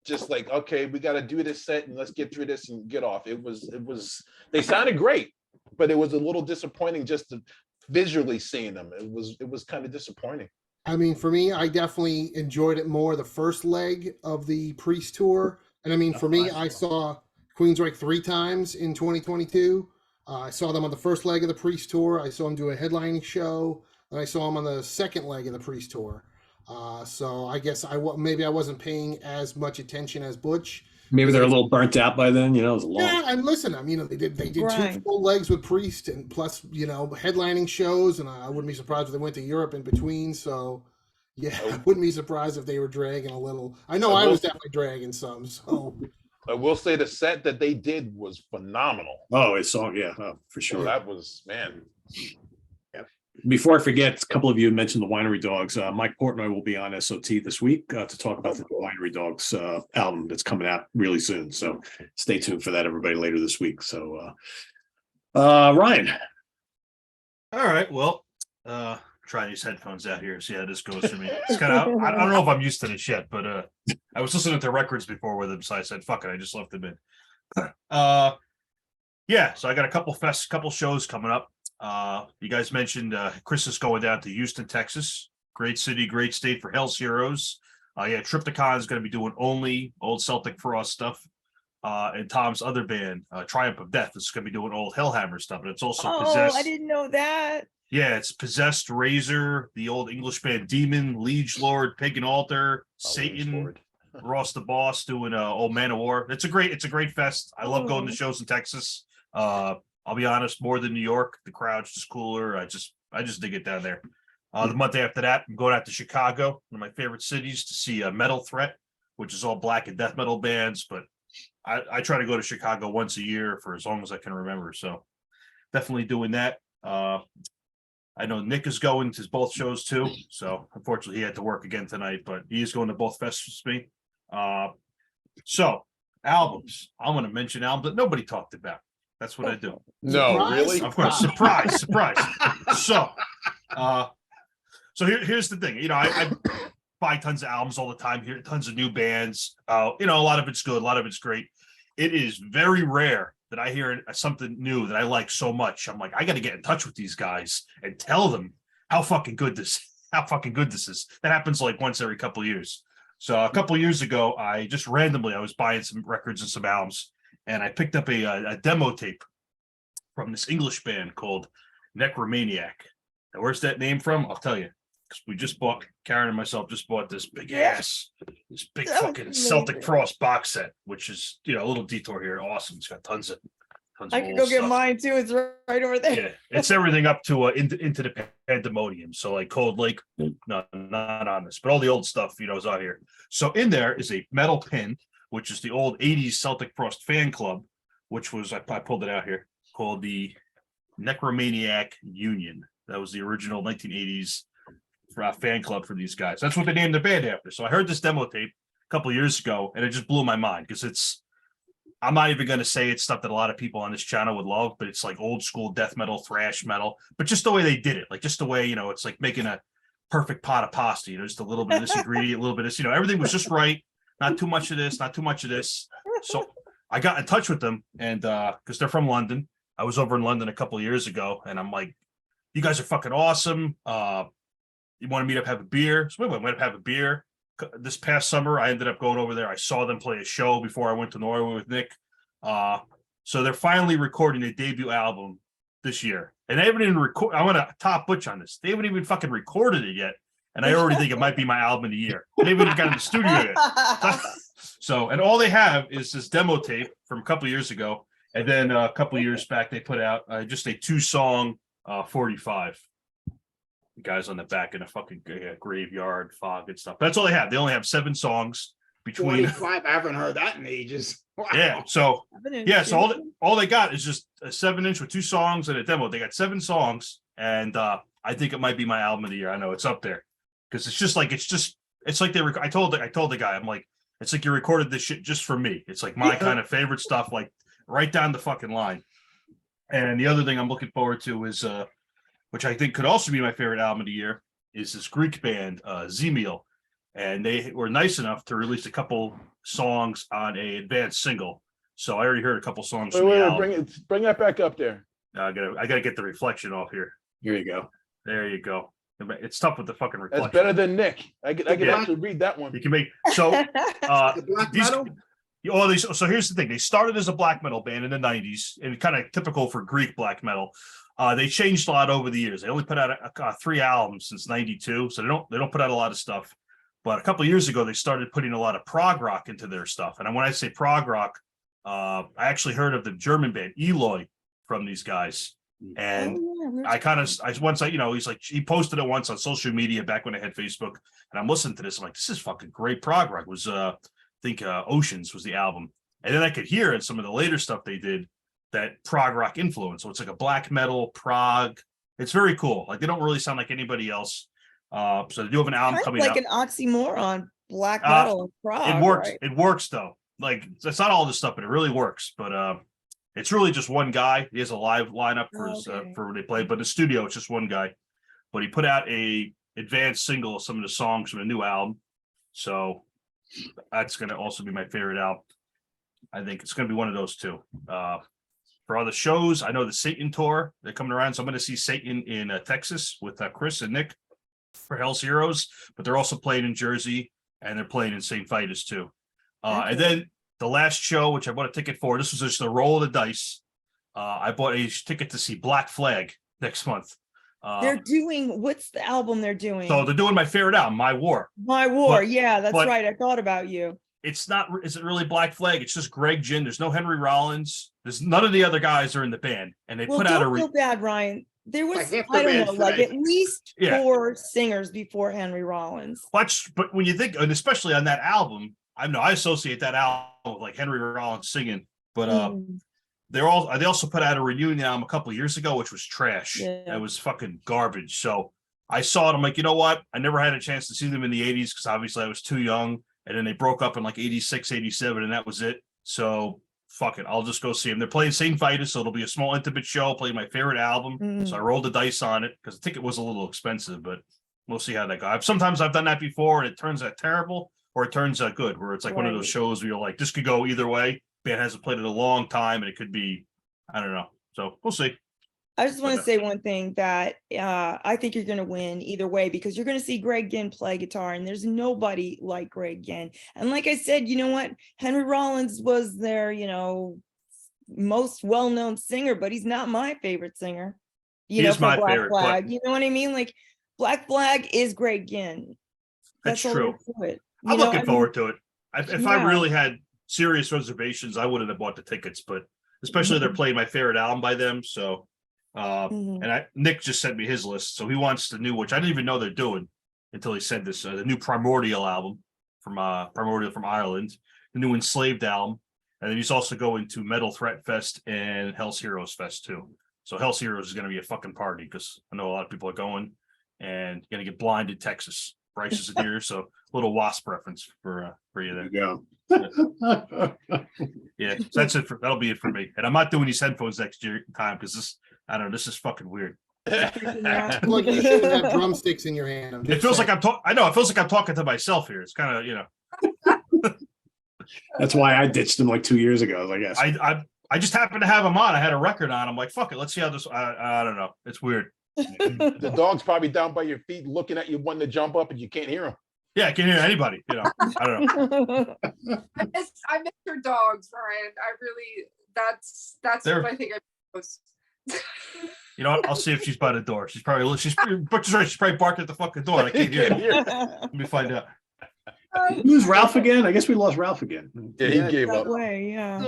S7: Just like, okay, we got to do this set and let's get through this and get off. It was. They sounded great, but it was a little disappointing just to visually seeing them. It was kind of disappointing.
S4: I mean, for me, I definitely enjoyed it more the first leg of the Priest tour. And I mean, for me, I saw Queensryche 3 times in 2022. I saw them on the first leg of the Priest tour. I saw them do a headlining show, and I saw them on the second leg of the Priest tour. So I guess maybe I wasn't paying as much attention as Butch.
S1: maybe they're a little burnt out by then, you know, it was long.
S4: Yeah, and listen, I mean, they did
S2: Right.
S4: 2 full legs with Priest, and plus, you know, headlining shows, and I wouldn't be surprised if they went to Europe in between. So, yeah, I wouldn't be surprised if they were dragging a little. I know I was definitely dragging some. So,
S7: I will say the set that they did was phenomenal.
S1: Oh, it's song, yeah, for sure.
S7: That was, man.
S1: Before I forget, a couple of you mentioned the Winery Dogs. Mike Portnoy will be on SOT this week to talk about the Winery Dogs album that's coming out really soon. So stay tuned for that, everybody, later this week. So, Ryan.
S5: All right. Well, try these headphones out here. See how this goes for me. It's kind of, I don't know if I'm used to this yet, but I was listening to records before with them, so I said, fuck it, I just left them in. Yeah, so I got a couple shows coming up. You guys mentioned Chris is going down to Houston, Texas. Great city, great state for Hell's Heroes. Yeah, Triptychon is going to be doing only old Celtic Frost stuff. And Tom's other band, Triumph of Death, is going to be doing old Hellhammer stuff. And it's also Possessed.
S2: I didn't know that.
S5: Yeah, it's Possessed, Razor, the old English band Demon, Liege Lord, Pagan Altar, Satan, Ross the Boss doing Old Man of War. It's a great fest. I love going to shows in Texas. I'll be honest, more than New York. The crowd's just cooler. I just dig it down there. The month after that, I'm going out to Chicago, one of my favorite cities, to see Metal Threat, which is all black and death metal bands. But I try to go to Chicago once a year for as long as I can remember. So definitely doing that. I know Nick is going to both shows too. So unfortunately he had to work again tonight, but he is going to both fests with me. So albums. I'm going to mention albums that nobody talked about. That's what I do.
S7: No,
S4: Surprise?
S7: really?
S5: Of course, surprise. So here's the thing. You know, I buy tons of albums all the time, hear tons of new bands. You know, a lot of it's good, a lot of it's great. It is very rare that I hear something new that I like so much. I'm like, I got to get in touch with these guys and tell them how fucking good this is. That happens like once every couple of years. So a couple of years ago, I just randomly, I was buying some records and some albums, and I picked up a demo tape from this English band called Necromaniac. Now, where's that name from? I'll tell you. because we just bought, Karen and myself just bought this big
S2: That
S5: fucking
S2: was
S5: Celtic
S2: amazing.
S5: Frost box set, which is, a little detour here. Awesome. It's got tons of
S2: I could go
S5: old
S2: get
S5: stuff.
S2: mine too. It's right over there.
S5: Yeah, it's everything up to into the pandemonium. So like Cold Lake, no, not on this, but all the old stuff, is out here. So in there is a metal pin, which is the old 80s Celtic Frost fan club, which was, I pulled it out here, called the Necromaniac Union. That was the original 1980s fan club for these guys. That's what they named their band after. So I heard this demo tape a couple of years ago, and it just blew my mind because I'm not even going to say it's stuff that a lot of people on this channel would love, but it's like old school death metal, thrash metal, but just the way they did it, like just the way, it's like making a perfect pot of pasta, just a little bit of this ingredient, a little bit of this, everything was just right. Not too much of this, not too much of this. So I got in touch with them, and because they're from London. I was over in London a couple of years ago, and I'm like, you guys are fucking awesome. You want to meet up, have a beer? So we went up, have a beer. This past summer, I ended up going over there. I saw them play a show before I went to Norway with Nick. So they're finally recording a debut album this year. And they haven't even recorded. I want to top Butch on this. They haven't even fucking recorded it yet. And I already think it might be my album of the year. They haven't even got in the studio yet. So, and all they have is this demo tape from a couple of years ago. And then a couple of years back, they put out just a 2-song 45. The guys on the back in a fucking graveyard, fog and stuff. That's all they have. They only have 7 songs between.
S6: 45. I haven't heard that in ages. Wow.
S5: Yeah. So so all they got is just a 7-inch with 2 songs and a demo. They got 7 songs, and I think it might be my album of the year. I know it's up there because it's like they. I told the guy, I'm like, it's like you recorded this shit just for me. It's like my kind of favorite stuff, like right down the fucking line. And the other thing I'm looking forward to is which I think could also be my favorite album of the year, is this Greek band, Zemil. And they were nice enough to release a couple songs on a advanced single. So I already heard a couple songs from the album.
S7: Bring that back up there.
S5: I gotta get the reflection off here.
S1: Here you go.
S5: There you go. It's tough with the fucking reflection.
S7: That's better than Nick. I could actually read that one.
S5: You can make so
S6: The black metal?
S5: so here's the thing. They started as a black metal band in the 90s, and kind of typical for Greek black metal. They changed a lot over the years. They only put out 3 albums since '92, so they don't put out a lot of stuff. But a couple of years ago, they started putting a lot of prog rock into their stuff. And when I say prog rock, I actually heard of the German band Eloy from these guys. And he posted it once on social media back when I had Facebook, and I'm listening to this. I'm like, this is fucking great prog rock. It was I think Oceans was the album, and then I could hear in some of the later stuff they did that prog rock influence. So it's like a black metal prog. It's very cool. Like they don't really sound like anybody else. So they do have an album coming
S2: like
S5: out.
S2: An oxymoron, black metal and prog.
S5: It works.
S2: Right?
S5: It works though. Like it's not all this stuff, but it really works. But it's really just one guy. He has a live lineup for when they play, but in the studio it's just one guy. But he put out a advanced single of some of the songs from the new album. So that's going to also be my favorite album. I think it's going to be one of those two. For other shows, I know the Satan tour, they're coming around. So I'm going to see Satan in Texas with Chris and Nick for Hell's Heroes, but they're also playing in Jersey and they're playing in St. Vitus too. And then the last show, which I bought a ticket for, this was just a roll of the dice. I bought a ticket to see Black Flag next month.
S2: They're doing, what's the album they're doing?
S5: So they're doing my favorite album, My War.
S2: My War.
S5: But-
S2: Yeah, that's
S5: but-
S2: right. I thought about you.
S5: It's not, is it really Black Flag? It's just Greg Ginn. There's no Henry Rollins. There's none of the other guys are in the band. And they
S2: Well,
S5: put out
S2: don't feel bad, Ryan. There was,
S6: Like half the
S2: I don't know,
S6: band's
S2: like
S6: today.
S2: at least
S5: Yeah.
S2: 4 singers before Henry Rollins.
S5: but when you think, and especially on that album, I associate that album with like Henry Rollins singing, but they also put out a reunion album a couple of years ago, which was trash.
S2: Yeah.
S5: That was fucking garbage. So I saw it. I'm like, you know what? I never had a chance to see them in the 80s because obviously I was too young. And then they broke up in like 86, 87, and that was it. So fuck it. I'll just go see them. They're playing St. Vitus, so it'll be a small, intimate show, playing my favorite album. So I rolled the dice on it because the ticket was a little expensive, but we'll see how that goes. Sometimes I've done that before, and it turns out terrible, or it turns out good, where it's like one of those
S2: Right.
S5: shows where you're like, this could go either way. Band hasn't played it a long time, and it could be, I don't know. So we'll see.
S2: I just want to say one thing that I think you're going to win either way because you're going to see Greg Ginn play guitar and there's nobody like Greg Ginn. And like I said, you know what? Henry Rollins was their, most well-known singer, but he's not my favorite singer.
S5: He is
S2: for
S5: my
S2: Black
S5: favorite, but-
S2: Flag. You know what I mean? Like Black Flag is Greg Ginn.
S5: That's
S2: all
S5: true.
S2: there is to it.
S5: I'm
S2: You know,
S5: looking forward to it. If I
S2: Yeah.
S5: really had serious reservations, I wouldn't have bought the tickets, but especially they're playing my favorite album by them. So,
S2: Mhm.
S5: and Nick just sent me his list. So he wants the new, which I didn't even know they're doing until he said this, the new Primordial album from Ireland, the new Enslaved album. And then he's also going to Metal Threat Fest and Hell's Heroes Fest too. So Hell's Heroes is going to be a fucking party because I know a lot of people are going and going to get blind in Texas. Bryce isn't here, so a little Wasp reference for you there.
S1: There you go.
S5: Yeah, so that's it. That'll be it for me. And I'm not doing these headphones next year time because I don't know. This is fucking weird.
S4: Like you shouldn't have drumsticks in your hand. I'm
S5: It
S4: just
S5: feels
S4: saying.
S5: like I'm talking. I know it feels like I'm talking to myself here. It's kind of
S1: That's why I ditched him like 2 years ago, I guess.
S5: I just happened to have him on. I had a record on. I'm like, fuck it. Let's see how this. I don't know. It's weird.
S7: The dog's probably down by your feet, looking at you, wanting to jump up, and you can't hear him.
S5: Yeah, I can hear anybody. I don't know.
S3: I miss your dogs, Brian. I really, that's
S5: They're-
S3: what I think I most.
S5: You know what? I'll see if she's by the door. She's probably she's probably barking at the fucking door. I can't hear her. Let me find out.
S1: Lose Ralph again? I guess we lost Ralph again.
S7: Yeah, he gave
S2: That
S7: up.
S2: way, yeah.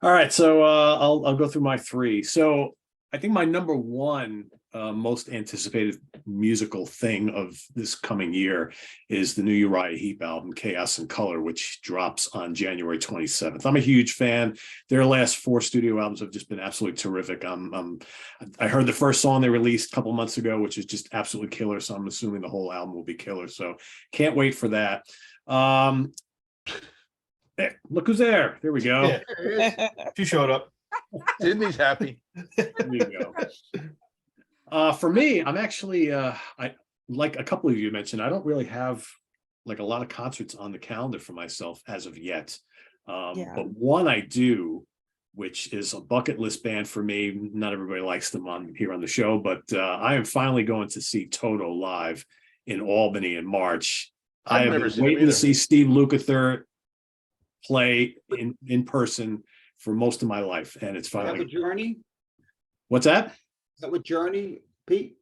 S1: All right, so I'll go through my three. So I think my number one most anticipated musical thing of this coming year is the new Uriah Heep album, Chaos and Color, which drops on January 27th. I'm a huge fan. Their last 4 studio albums have just been absolutely terrific. I heard the first song they released a couple months ago, which is just absolutely killer. So I'm assuming the whole album will be killer. So can't wait for that. Hey, look who's there. There we go.
S5: Yeah, she showed up.
S7: Sydney's happy.
S1: There you go. For me, I'm actually I like a couple of you mentioned, I don't really have like a lot of concerts on the calendar for myself as of yet.
S2: Yeah.
S1: But one I do, which is a bucket list band for me. Not everybody likes them on here on the show, but I am finally going to see Toto live in Albany in March. I
S7: I've
S1: have
S7: never
S1: been
S7: seen him
S1: waiting to
S7: either.
S1: see Steve Lukather play in person for most of my life, and it's
S6: Is that
S1: finally.
S6: with Journey?
S1: What's that?
S6: Is that with Journey, Pete?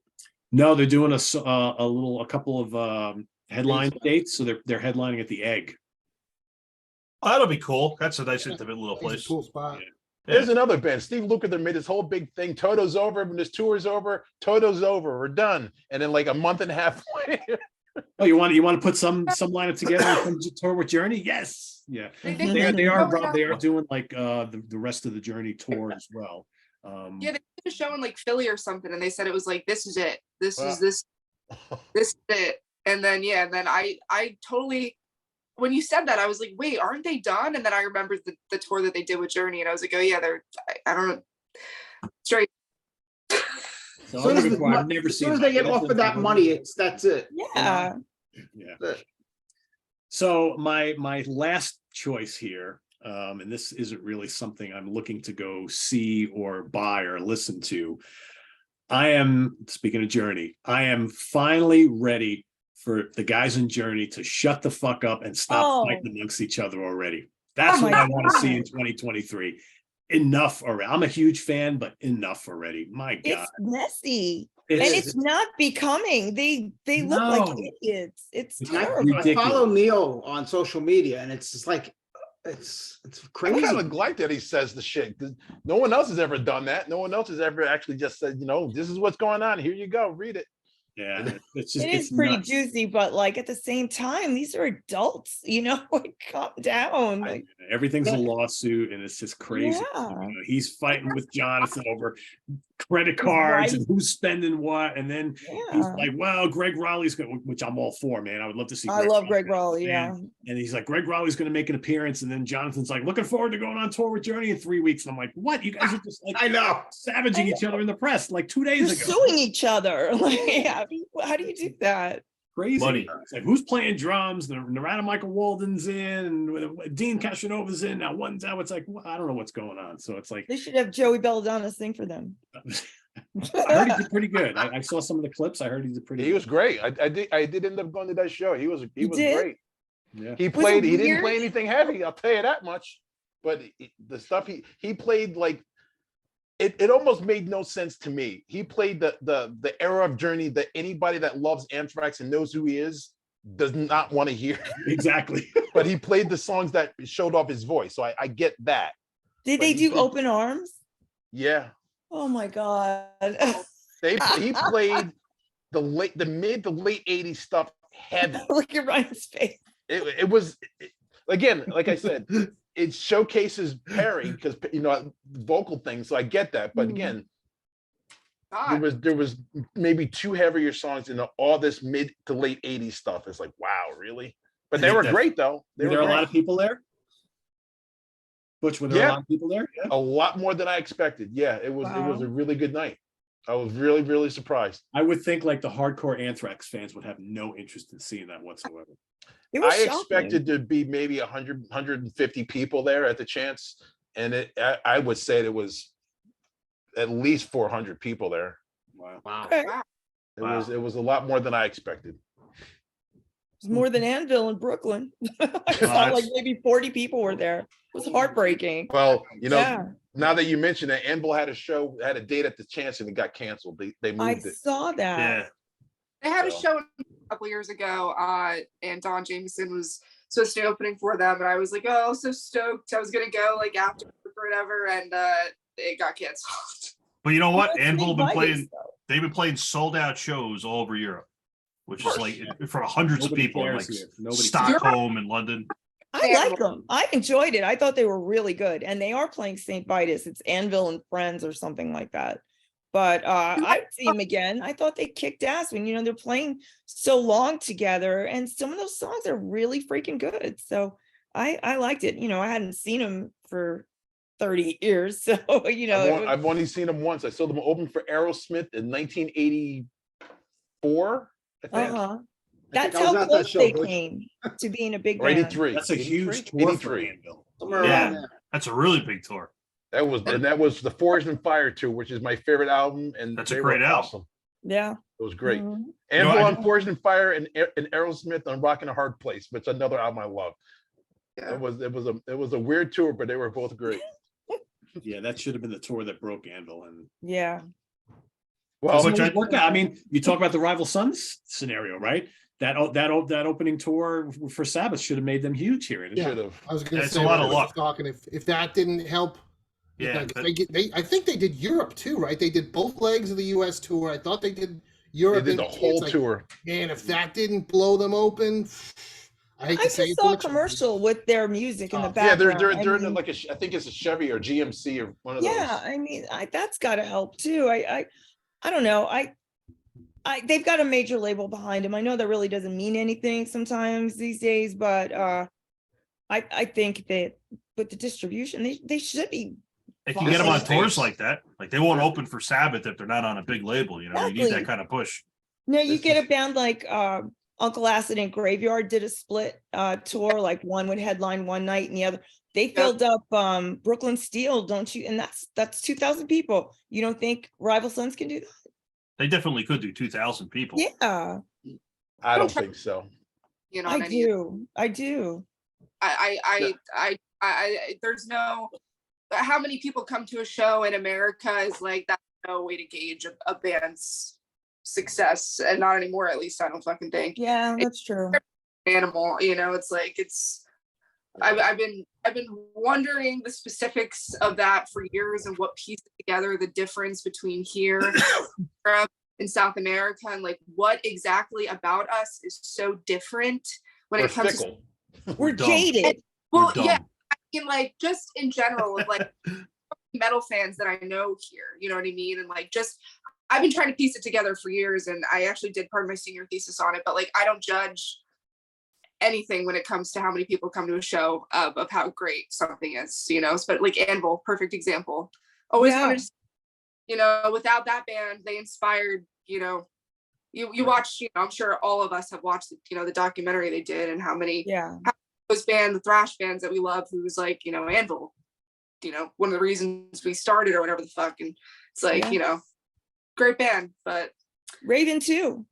S1: No, they're doing a couple of headline dates, so they're headlining at the Egg.
S5: Oh, that'll be cool. That's a nice intimate little
S4: It's a
S5: place.
S4: cool spot.
S7: There's another band. Steve Lukather made his whole big thing. Toto's over. When this tour's over, Toto's over. We're done. And then like a month and a half later,
S1: Oh, you want to put some lineup together and come to tour with Journey? Yes, yeah. They are doing like the rest of the Journey tour as well.
S3: Yeah, they did a show in like Philly or something, and they said it was like, this is it. This
S7: Wow.
S3: is this is it. And then I totally, when you said that, I was like, wait, aren't they done? And then I remembered the tour that they did with Journey, and I was like, oh yeah, I don't know. Straight.
S1: So
S6: As soon
S1: I'm
S6: as,
S1: looking for- I've never
S6: as soon
S1: seen
S6: as they get
S1: them.
S6: offered that money, that's it.
S2: Yeah.
S1: Yeah. So my last choice here, and this isn't really something I'm looking to go see or buy or listen to. I am, speaking of Journey, I am finally ready for the guys in Journey to shut the fuck up and stop
S2: Oh.
S1: fighting amongst each other already. That's
S2: Oh
S1: what
S2: my
S1: I want to see in
S2: God.
S1: 2023. Enough already. I'm a huge fan, but enough already. My God.
S2: It's messy.
S1: It's-
S2: And it's not becoming. They look
S1: No.
S2: like idiots. It's
S1: It's
S2: terrible.
S6: I
S1: ridiculous.
S6: follow Neil on social media, and it's just like, it's
S7: I
S6: crazy.
S7: kind of like that he says the shit. 'Cause no one else has ever done that. No one else has ever actually just said, this is what's going on. Here you go. Read it.
S1: Yeah, it's just
S2: It is
S1: it's
S2: pretty
S1: nuts.
S2: juicy, but like at the same time, these are adults, like calm down. Like,
S1: Everything's a lawsuit, and it's just crazy.
S2: Yeah.
S1: He's fighting with Jonathan over credit cards and who's spending what, and then he's
S2: yeah.
S1: like, "Well, Greg Raleigh's going," which I'm all for, man. I would love to see.
S2: I love Greg Raleigh. Yeah.
S1: And he's like, Greg Raleigh's going to make an appearance, and then Jonathan's like, looking forward to going on tour with Journey in 3 weeks. And I'm like, what? You guys are just like
S6: I know.
S1: savaging each other in the press like 2 days
S2: You're
S1: ago.
S2: suing each other. Like, how do you do that?
S1: Crazy.
S5: Money.
S1: It's like, who's playing drums? Narada Michael Walden's in, and Dean Cashanova's in. Now one's out. It's like, well, I don't know what's going on. So it's like,
S2: They should have Joey Belladonna sing for them.
S1: I heard he did pretty good. I saw some of the clips. I heard he did pretty
S7: He
S1: good.
S7: was great. I did end up going to that show. He was
S2: You
S7: was
S2: did?
S7: great.
S1: Yeah.
S7: He
S2: Was it
S7: played, he didn't
S2: weird?
S7: play anything heavy, I'll tell you that much. But the stuff he played, like it almost made no sense to me. He played the era of Journey that anybody that loves Anthrax and knows who he is does not want to hear.
S1: Exactly.
S7: But he played the songs that showed off his voice, so I get that.
S2: Did
S7: But
S2: they
S7: he
S2: do
S7: did-
S2: Open Arms?
S7: Yeah,
S2: Oh my God.
S7: he played the mid to late 80s stuff heavy.
S2: Look at Ryan's face.
S7: It was again, like I said, it showcases Perry because vocal things, so I get that. But again, there was maybe 2 heavier songs in all this mid to late 80s stuff. It's like, wow, really? But they were great though.
S1: Were there a lot of people there? Butch, were there a lot of people there? Yeah.
S7: A lot more than I expected. Yeah, it was a really good night. I was really, really surprised.
S1: I would think like the hardcore Anthrax fans would have no interest in seeing that whatsoever.
S7: I expected to be maybe 100, 150 people there at the chance. And I would say it was at least 400 people there.
S1: Wow.
S2: Okay.
S7: It was a lot more than I expected.
S2: It's more than Anvil in Brooklyn. I saw like maybe 40 people were there. It was heartbreaking.
S7: Well, now that you mention it, Anvil had a date at the chance and it got canceled. They moved it.
S2: I saw that.
S5: Yeah.
S3: They had a show a couple years ago, and Don Jameson was supposed to be opening for them, and I was like, oh, so stoked. I was gonna go like after or whatever, and it got canceled.
S5: But you know what?
S2: Well,
S5: Anvil been
S2: invited,
S5: playing. They've been playing sold out shows all over Europe, which is like for hundreds
S1: Nobody
S5: of people in like
S1: cares here. Nobody
S5: Stockholm and London.
S2: I like them. I enjoyed it. I thought they were really good. And they are playing St. Vitus. It's Anvil and Friends or something like that. But I'd see them again. I thought they kicked ass when, they're playing so long together. And some of those songs are really freaking good. So I liked it. I hadn't seen them for 30 years. So,
S7: I've only seen them once. I saw them open for Aerosmith in 1984, I think.
S2: uh-huh.
S6: I think
S2: That's
S6: I was
S2: how
S6: at that
S2: close
S6: show,
S2: they
S6: Butch.
S2: came to being a big
S7: Or
S2: band.
S7: 83.
S1: That's a
S7: 83?
S1: huge tour for
S7: 83.
S1: Anvil.
S6: Somewhere
S5: Yeah.
S6: around there.
S5: That's a really big tour.
S7: That was the Forged in Fire tour, which is my favorite album, and
S5: That's a
S7: they
S5: great
S7: were
S5: album.
S7: awesome.
S2: Yeah.
S7: It was great.
S2: Mhm.
S7: Anvil
S5: I
S7: on Forged in Fire and Aerosmith on Rockin' a Hard Place, which is another album I love.
S3: Yeah.
S7: It was a weird tour, but they were both great.
S1: Yeah, that should have been the tour that broke Anvil. And
S2: Yeah.
S7: Well,
S1: Which worked out. I mean, you talk about the Rival Sons scenario, right? That opening tour for Sabbath should have made them huge here.
S7: it should have.
S4: I was going to
S5: It's
S4: say,
S5: a lot
S4: when
S5: of
S4: I was
S5: luck.
S4: talking, if that didn't help,
S5: Yeah,
S4: like,
S5: but-
S4: I think they did Europe too, right? They did both legs of the U.S. tour. I thought they did
S7: They
S4: Europe.
S7: did the
S4: and
S7: whole
S4: it's like,
S7: tour.
S4: Man, if that didn't blow them open, I hate
S2: I
S4: to say
S2: just
S4: it,
S2: saw a
S4: Butch,
S2: commercial with their music in the
S7: Yeah,
S2: background.
S7: they're
S2: I
S7: in
S2: mean,
S7: like I think it's a Chevy or GMC or one of those.
S2: yeah, I mean, that's got to help too. I don't know. They've got a major label behind them. I know that really doesn't mean anything sometimes these days, but I think that with the distribution, they should be.
S5: They can get them on
S2: Exactly.
S5: tours like that. Like they won't open for Sabbath if they're not on a big label. You need
S2: Exactly.
S5: that kind of push.
S2: No, you
S7: This
S2: get
S7: is-
S2: a band like Uncle Acid and Graveyard did a split tour, like one would headline one night and the other. They filled up Brooklyn Steel, don't you? And that's 2,000 people. You don't think Rival Sons can do that?
S5: They definitely could do 2,000 people.
S2: Yeah,
S7: I don't think so.
S2: I do. I do.
S3: I there's no, how many people come to a show in America is like, that's no way to gauge a band's success, and not anymore, at least I don't fucking think.
S2: Yeah, that's true.
S3: Animal, it's like, I've been wondering the specifics of that for years and what pieces together the difference between here Europe and South America, and like what exactly about us is so different when
S7: We're
S3: it comes to
S7: fickle.
S2: We're
S5: dumb.
S2: jaded.
S3: well,
S5: We're dumb.
S3: yeah, I mean, like just in general, of like metal fans that I know here, you know what I mean? And like just I've been trying to piece it together for years, and I actually did part of my senior thesis on it, but like I don't judge anything when it comes to how many people come to a show of how great something is, but like Anvil, perfect example. Always
S2: Yeah.
S3: wanted to, without that band, they inspired, you watch, I'm sure all of us have watched, the documentary they did, and how many
S2: Yeah.
S3: those the thrash bands that we love, who's like, Anvil, one of the reasons we started or whatever the fuck. And it's like, great band, but
S2: Raven too.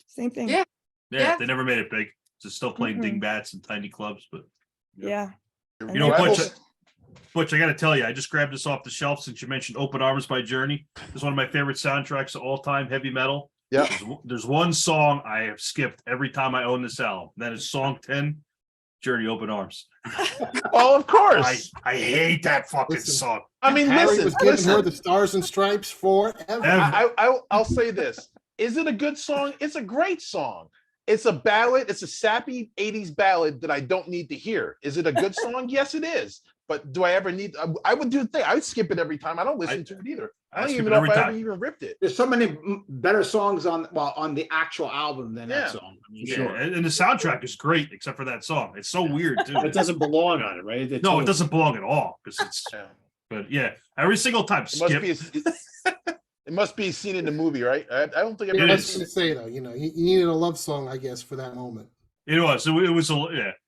S2: Same thing.
S3: Yeah.
S5: Yeah, they never made it big. Just still playing
S2: Mhm.
S5: dingbats and tiny clubs, but
S2: Yeah.
S5: you know,
S7: Rivals-
S5: Butch, Butch, I got to tell you, I just grabbed this off the shelf since you mentioned "Open Arms" by Journey. It's one of my favorite soundtracks of all time, heavy metal.
S7: Yeah.
S5: There's one song I have skipped every time I own this album. That is song 10, Journey, "Open Arms."
S7: Oh, of course.
S5: I hate that fucking
S4: Listen.
S5: song.
S7: I mean,
S4: Harry
S7: listen,
S4: was giving
S7: listen.
S4: her the Stars and Stripes forever.
S7: I'll say this. Is it a good song? It's a great song. It's a ballad. It's a sappy 80s ballad that I don't need to hear. Is it a good song? Yes, it is. But do I ever need? I would do the thing. I would skip it every time. I don't listen to it either. I don't
S5: skip
S7: even
S5: it
S7: know
S5: every
S7: if I
S5: time.
S7: ever even ripped it.
S6: There's so many better songs on the actual album than
S7: Yeah.
S6: that song. I mean,
S5: Yeah,
S1: Sure.
S5: and the soundtrack is great except for that song. It's so weird too.
S1: It doesn't belong on it, right?
S5: No, it doesn't belong at all because it's.
S7: Yeah.
S5: But yeah, every single time,
S7: It must
S5: skip.
S7: be. It must be a scene in the movie, right? I don't think I've
S5: It
S7: ever
S4: I
S5: is.
S4: was going to say though, you needed a love song, I guess, for that moment.
S5: It was. It was.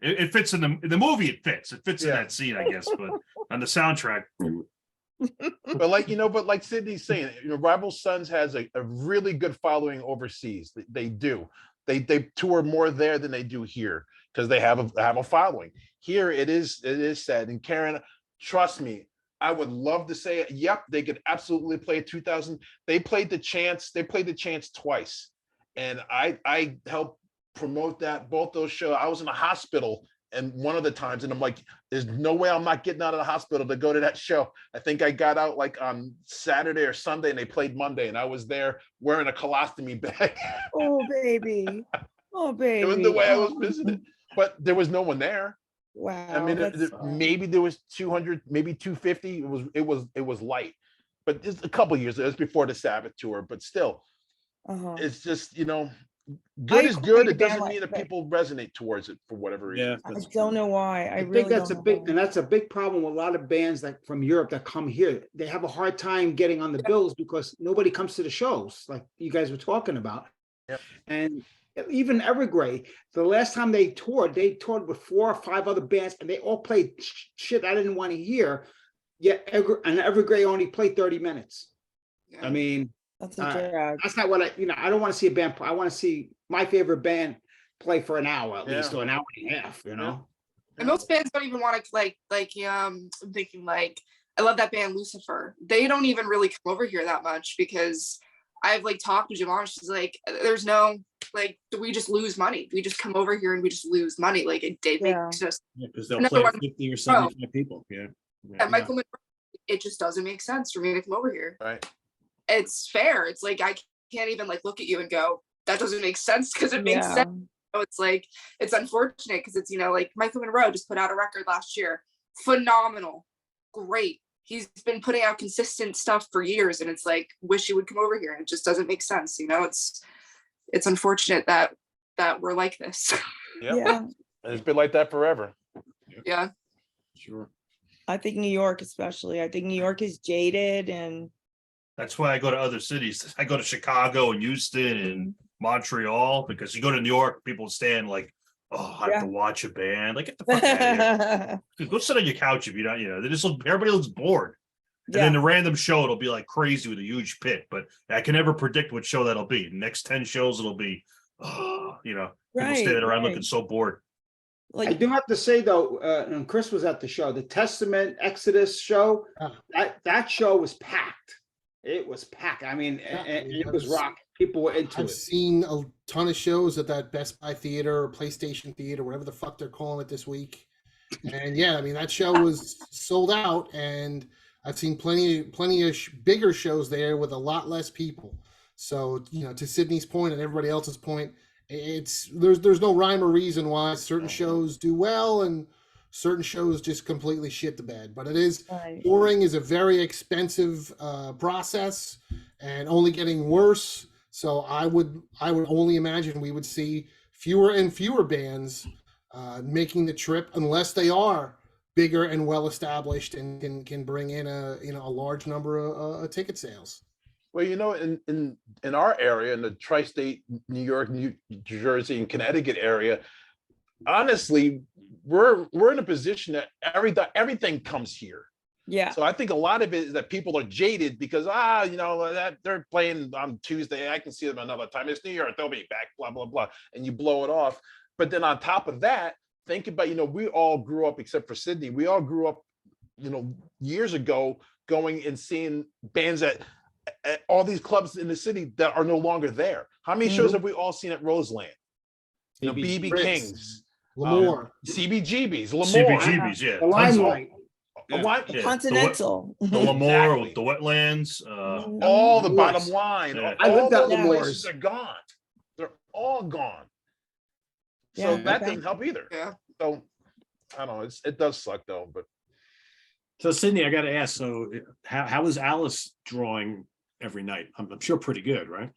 S5: It fits in the movie. It fits. It fits in
S7: Yeah.
S5: that scene, I guess. But on the soundtrack,
S7: But like Sydney's saying, Rival Sons has a really good following overseas. They do. They tour more there than they do here because they have a following. Here it is sad. And Karen, trust me, I would love to say, yep, they could absolutely play 2000. They played the Chance. They played the Chance twice, and I helped promote both those shows. I was in a hospital. And one of the times, and I'm like, there's no way I'm not getting out of the hospital to go to that show. I think I got out like on Saturday or Sunday, and they played Monday, and I was there wearing a colostomy bag.
S2: Oh, baby. Oh, baby.
S7: It was the way I was
S2: Oh,
S7: visiting, but there was no one there.
S2: wow.
S7: I mean,
S2: that's,
S7: maybe there was 200, maybe 250. It was light, but it's a couple years. It was before the Sabbath tour, but still,
S2: uh-huh.
S7: it's just good is
S2: agree
S7: good.
S2: with
S7: It doesn't
S2: that,
S7: mean that
S2: but-
S7: people resonate towards it for whatever reason.
S1: Yeah,
S2: I don't know why. I
S6: I
S2: really
S6: think that's a
S2: don't
S6: big,
S2: know
S6: and
S2: why.
S6: that's a big problem with a lot of bands that from Europe that come here. They have a hard time getting on the bills because nobody comes to the shows, like you guys were talking about.
S7: Yep.
S6: And even Evergrey, the last time they toured with 4 or 5 other bands, and they all played shit I didn't want to hear. Yet Evergrey only played 30 minutes. I mean,
S2: That's a drag.
S6: that's not what I don't want to see a band. I want to see my favorite band play for an hour at least,
S7: Yeah.
S6: or an hour and a half,
S3: And most bands don't even want to I'm thinking like I love that band Lucifer. They don't even really come over here that much because I've talked to Jamon. She's like, there's no do we just lose money? We just come over here and we just lose money. It
S2: Yeah.
S3: makes us
S1: because they'll
S3: Another
S1: play
S3: one-
S1: 50 or 75 people. Yeah.
S3: at Michael Monroe, it just doesn't make sense for me to come over here.
S7: Right.
S3: It's fair. It's I can't even look at you and go, that doesn't make sense because it makes
S2: Yeah.
S3: sense. So it's it's unfortunate because it's Michael Monroe just put out a record last year. Phenomenal. Great. He's been putting out consistent stuff for years, and it's wish he would come over here. It just doesn't make sense. It's unfortunate that we're like this.
S7: Yep.
S2: Yeah.
S7: And it's been like that forever.
S3: Yeah.
S1: Sure.
S2: I think New York, especially. I think New York is jaded and
S5: that's why I go to other cities. I go to Chicago and Houston and Montreal because you go to New York, people stand oh, I have to watch a band. Get the fuck out of here. Dude, go sit on your couch if you don't. They just everybody looks bored. And then the random show, it'll be crazy with a huge pit, but I can never predict what show that'll be. Next 10 shows, it'll be, people standing around looking so bored.
S6: I do have to say though, and Chris was at the show, the Testament Exodus show, that show was packed. It was packed. I mean, it was rock. People were into
S4: I've
S6: it.
S4: seen a ton of shows at that Best Buy Theater or PlayStation Theater, whatever the fuck they're calling it this week. And yeah, I mean, that show was sold out, and I've seen plenty of bigger shows there with a lot less people. So, to Sydney's point and everybody else's point, there's no rhyme or reason why certain shows do well and certain shows just completely shit the bed. But it is touring is a very expensive process and only getting worse. So I would only imagine we would see fewer and fewer bands making the trip unless they are bigger and well established and can bring in a large number of ticket sales.
S7: Well, in our area, in the tri-state, New York, New Jersey, and Connecticut area, honestly, we're in a position that everything comes here.
S2: Yeah.
S7: So I think a lot of it is that people are jaded because that they're playing on Tuesday. I can see them another time. It's New York, they'll be back, blah blah blah, and you blow it off. But then on top of that, think about we all grew up, except for Sydney. We all grew up years ago, going and seeing bands at all these clubs in the city that are no longer there. How many shows have we all seen at Roseland? BB
S4: Bricks.
S7: Kings,
S4: Lemoore.
S7: CBGBs, Lemoore,
S5: CBGBs, yeah.
S6: The
S5: tons of-
S6: Limelight.
S7: a lot-
S5: Yeah,
S2: Continental.
S5: The Lemoore,
S7: Exactly.
S5: the Wetlands,
S7: all the
S6: Of
S7: bottom
S6: course.
S7: line.
S5: Yeah.
S6: I lived
S7: all
S6: at
S7: those
S6: Lemoore's.
S7: places are gone. They're all gone.
S2: Yeah,
S7: So that
S2: okay.
S7: doesn't help either.
S3: Yeah.
S7: So I don't know. It does suck though, but
S1: So Sydney, I got to ask, so how is Alice drawing every night? I'm sure pretty good, right?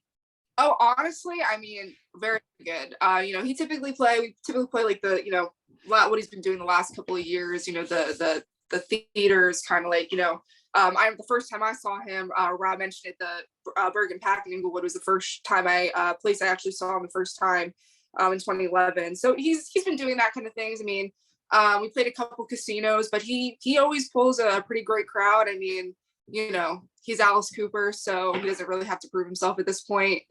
S3: Oh, honestly, I mean, very good. We typically play like what he's been doing the last couple of years, the theaters kind of like, the first time I saw him, Rob mentioned it, the Bergen Pack in Inglewood was the first time place I actually saw him the first time in 2011. So he's been doing that kind of things. I mean, we played a couple casinos, but he always pulls a pretty great crowd. I mean, he's Alice Cooper, so he doesn't really have to prove himself at this point.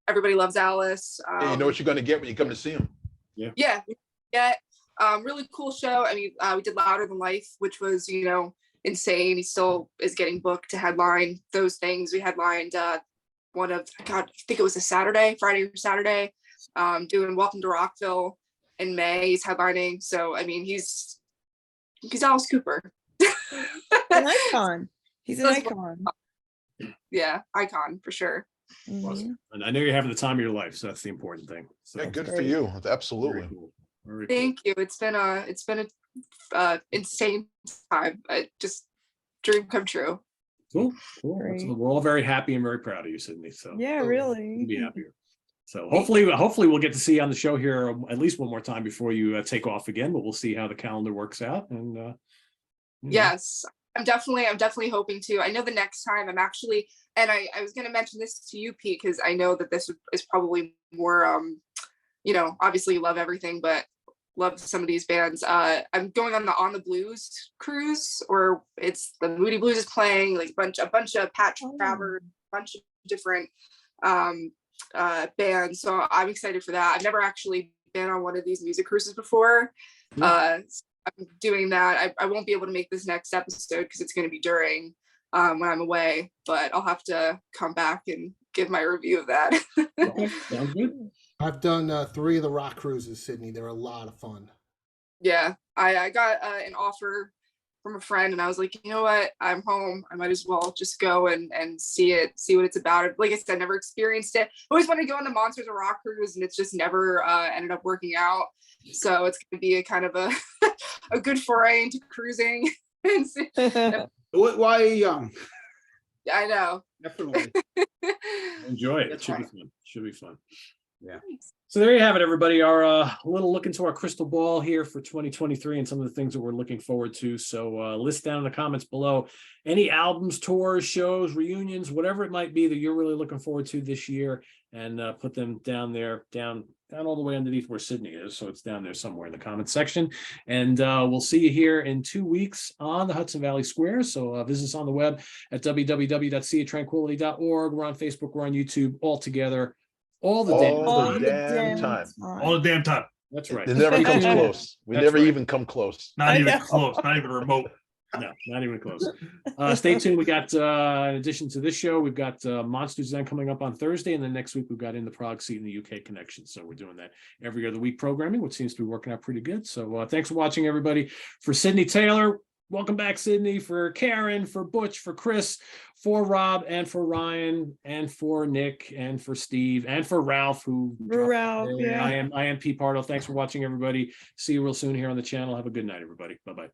S3: Everybody loves Alice.
S7: you know what you're going to get when you come to see him.
S3: Yeah, really cool show. I mean, we did Louder Than Life, which was insane. He still is getting booked to headline those things. We headlined one of I think it was Friday or Saturday, doing Welcome to Rockville in May. He's headlining, so I mean he's Alice Cooper.
S2: An icon. He's an icon.
S3: Yeah, icon for sure.
S2: Mhm.
S1: And I know you're having the time of your life, so that's the important thing. So
S7: Yeah, good for
S2: great.
S7: you. Absolutely.
S1: very cool. Very cool.
S3: Thank you. It's been a insane time. Just dream come true.
S1: Cool. That's-
S2: Great.
S1: we're all very happy and very proud of you, Sydney. So
S2: Yeah,
S1: we'll
S2: really.
S1: be happier. So hopefully we'll get to see you on the show here at least one more time before you take off again. But we'll see how the calendar works out. And
S3: Yes, I'm definitely hoping to. I know the next time I'm actually, and I was going to mention this to you, Pete, because I know that this is probably more, obviously you love everything, but love some of these bands. I'm going on the Blues cruise, or it's the Moody Blues is playing, like a bunch of Pat Travers, a bunch of different bands. So I'm excited for that. I've never actually been on one of these music cruises before. I'm doing that. I won't be able to make this next episode because it's going to be during when I'm away, but I'll have to come back and give my review of that.
S1: okay, sounds good.
S4: I've done 3 of the rock cruises, Sydney. They're a lot of fun.
S3: Yeah, I got an offer from a friend, and I was like, you know what? I'm home. I might as well just go and see what it's about. Like I said, never experienced it. I always wanted to go on the Monsters of Rock cruise, and it's just never ended up working out. So it's going to be a kind of a a good foray into cruising.
S6: Why are you young?
S3: I know.
S6: Definitely.
S1: Enjoy it.
S6: That's
S1: It should be
S6: right.
S1: fun. Should be fun.
S6: Yeah.
S1: So there you have it, everybody. Our little look into our crystal ball here for 2023 and some of the things that we're looking forward to. So list down in the comments below any albums, tours, shows, reunions, whatever it might be that you're really looking forward to this year, and put them down there, down all the way underneath where Sydney is. So it's down there somewhere in the comments section. And we'll see you here in 2 weeks on the Hudson Valley Squares. So visit us on the web at www.seatranquility.org. We're on Facebook, we're on YouTube, all together. All the damn time.
S5: all the damn time.
S1: That's right.
S7: It never comes
S1: tuned.
S7: close. We
S1: That's
S7: never
S1: right.
S7: even come close.
S5: Not
S2: I
S5: even
S2: know.
S5: close. Not even remote.
S1: No, not even close. Stay tuned. We got, in addition to this show, we've got Monsters Then coming up on Thursday. And then next week, we've got In the Prague Seat in the UK Connection. So we're doing that every other week programming, which seems to be working out pretty good. So thanks for watching, everybody. For Sydney Taylor, welcome back, Sydney. For Karen, for Butch, for Chris, for Rob, and for Ryan, and for Nick, and for Steve, and for Ralph, who
S2: Ralph,
S1: dropped-
S2: yeah.
S1: I am Pete Pardo. Thanks for watching, everybody. See you real soon here on the channel. Have a good night, everybody. Bye-bye.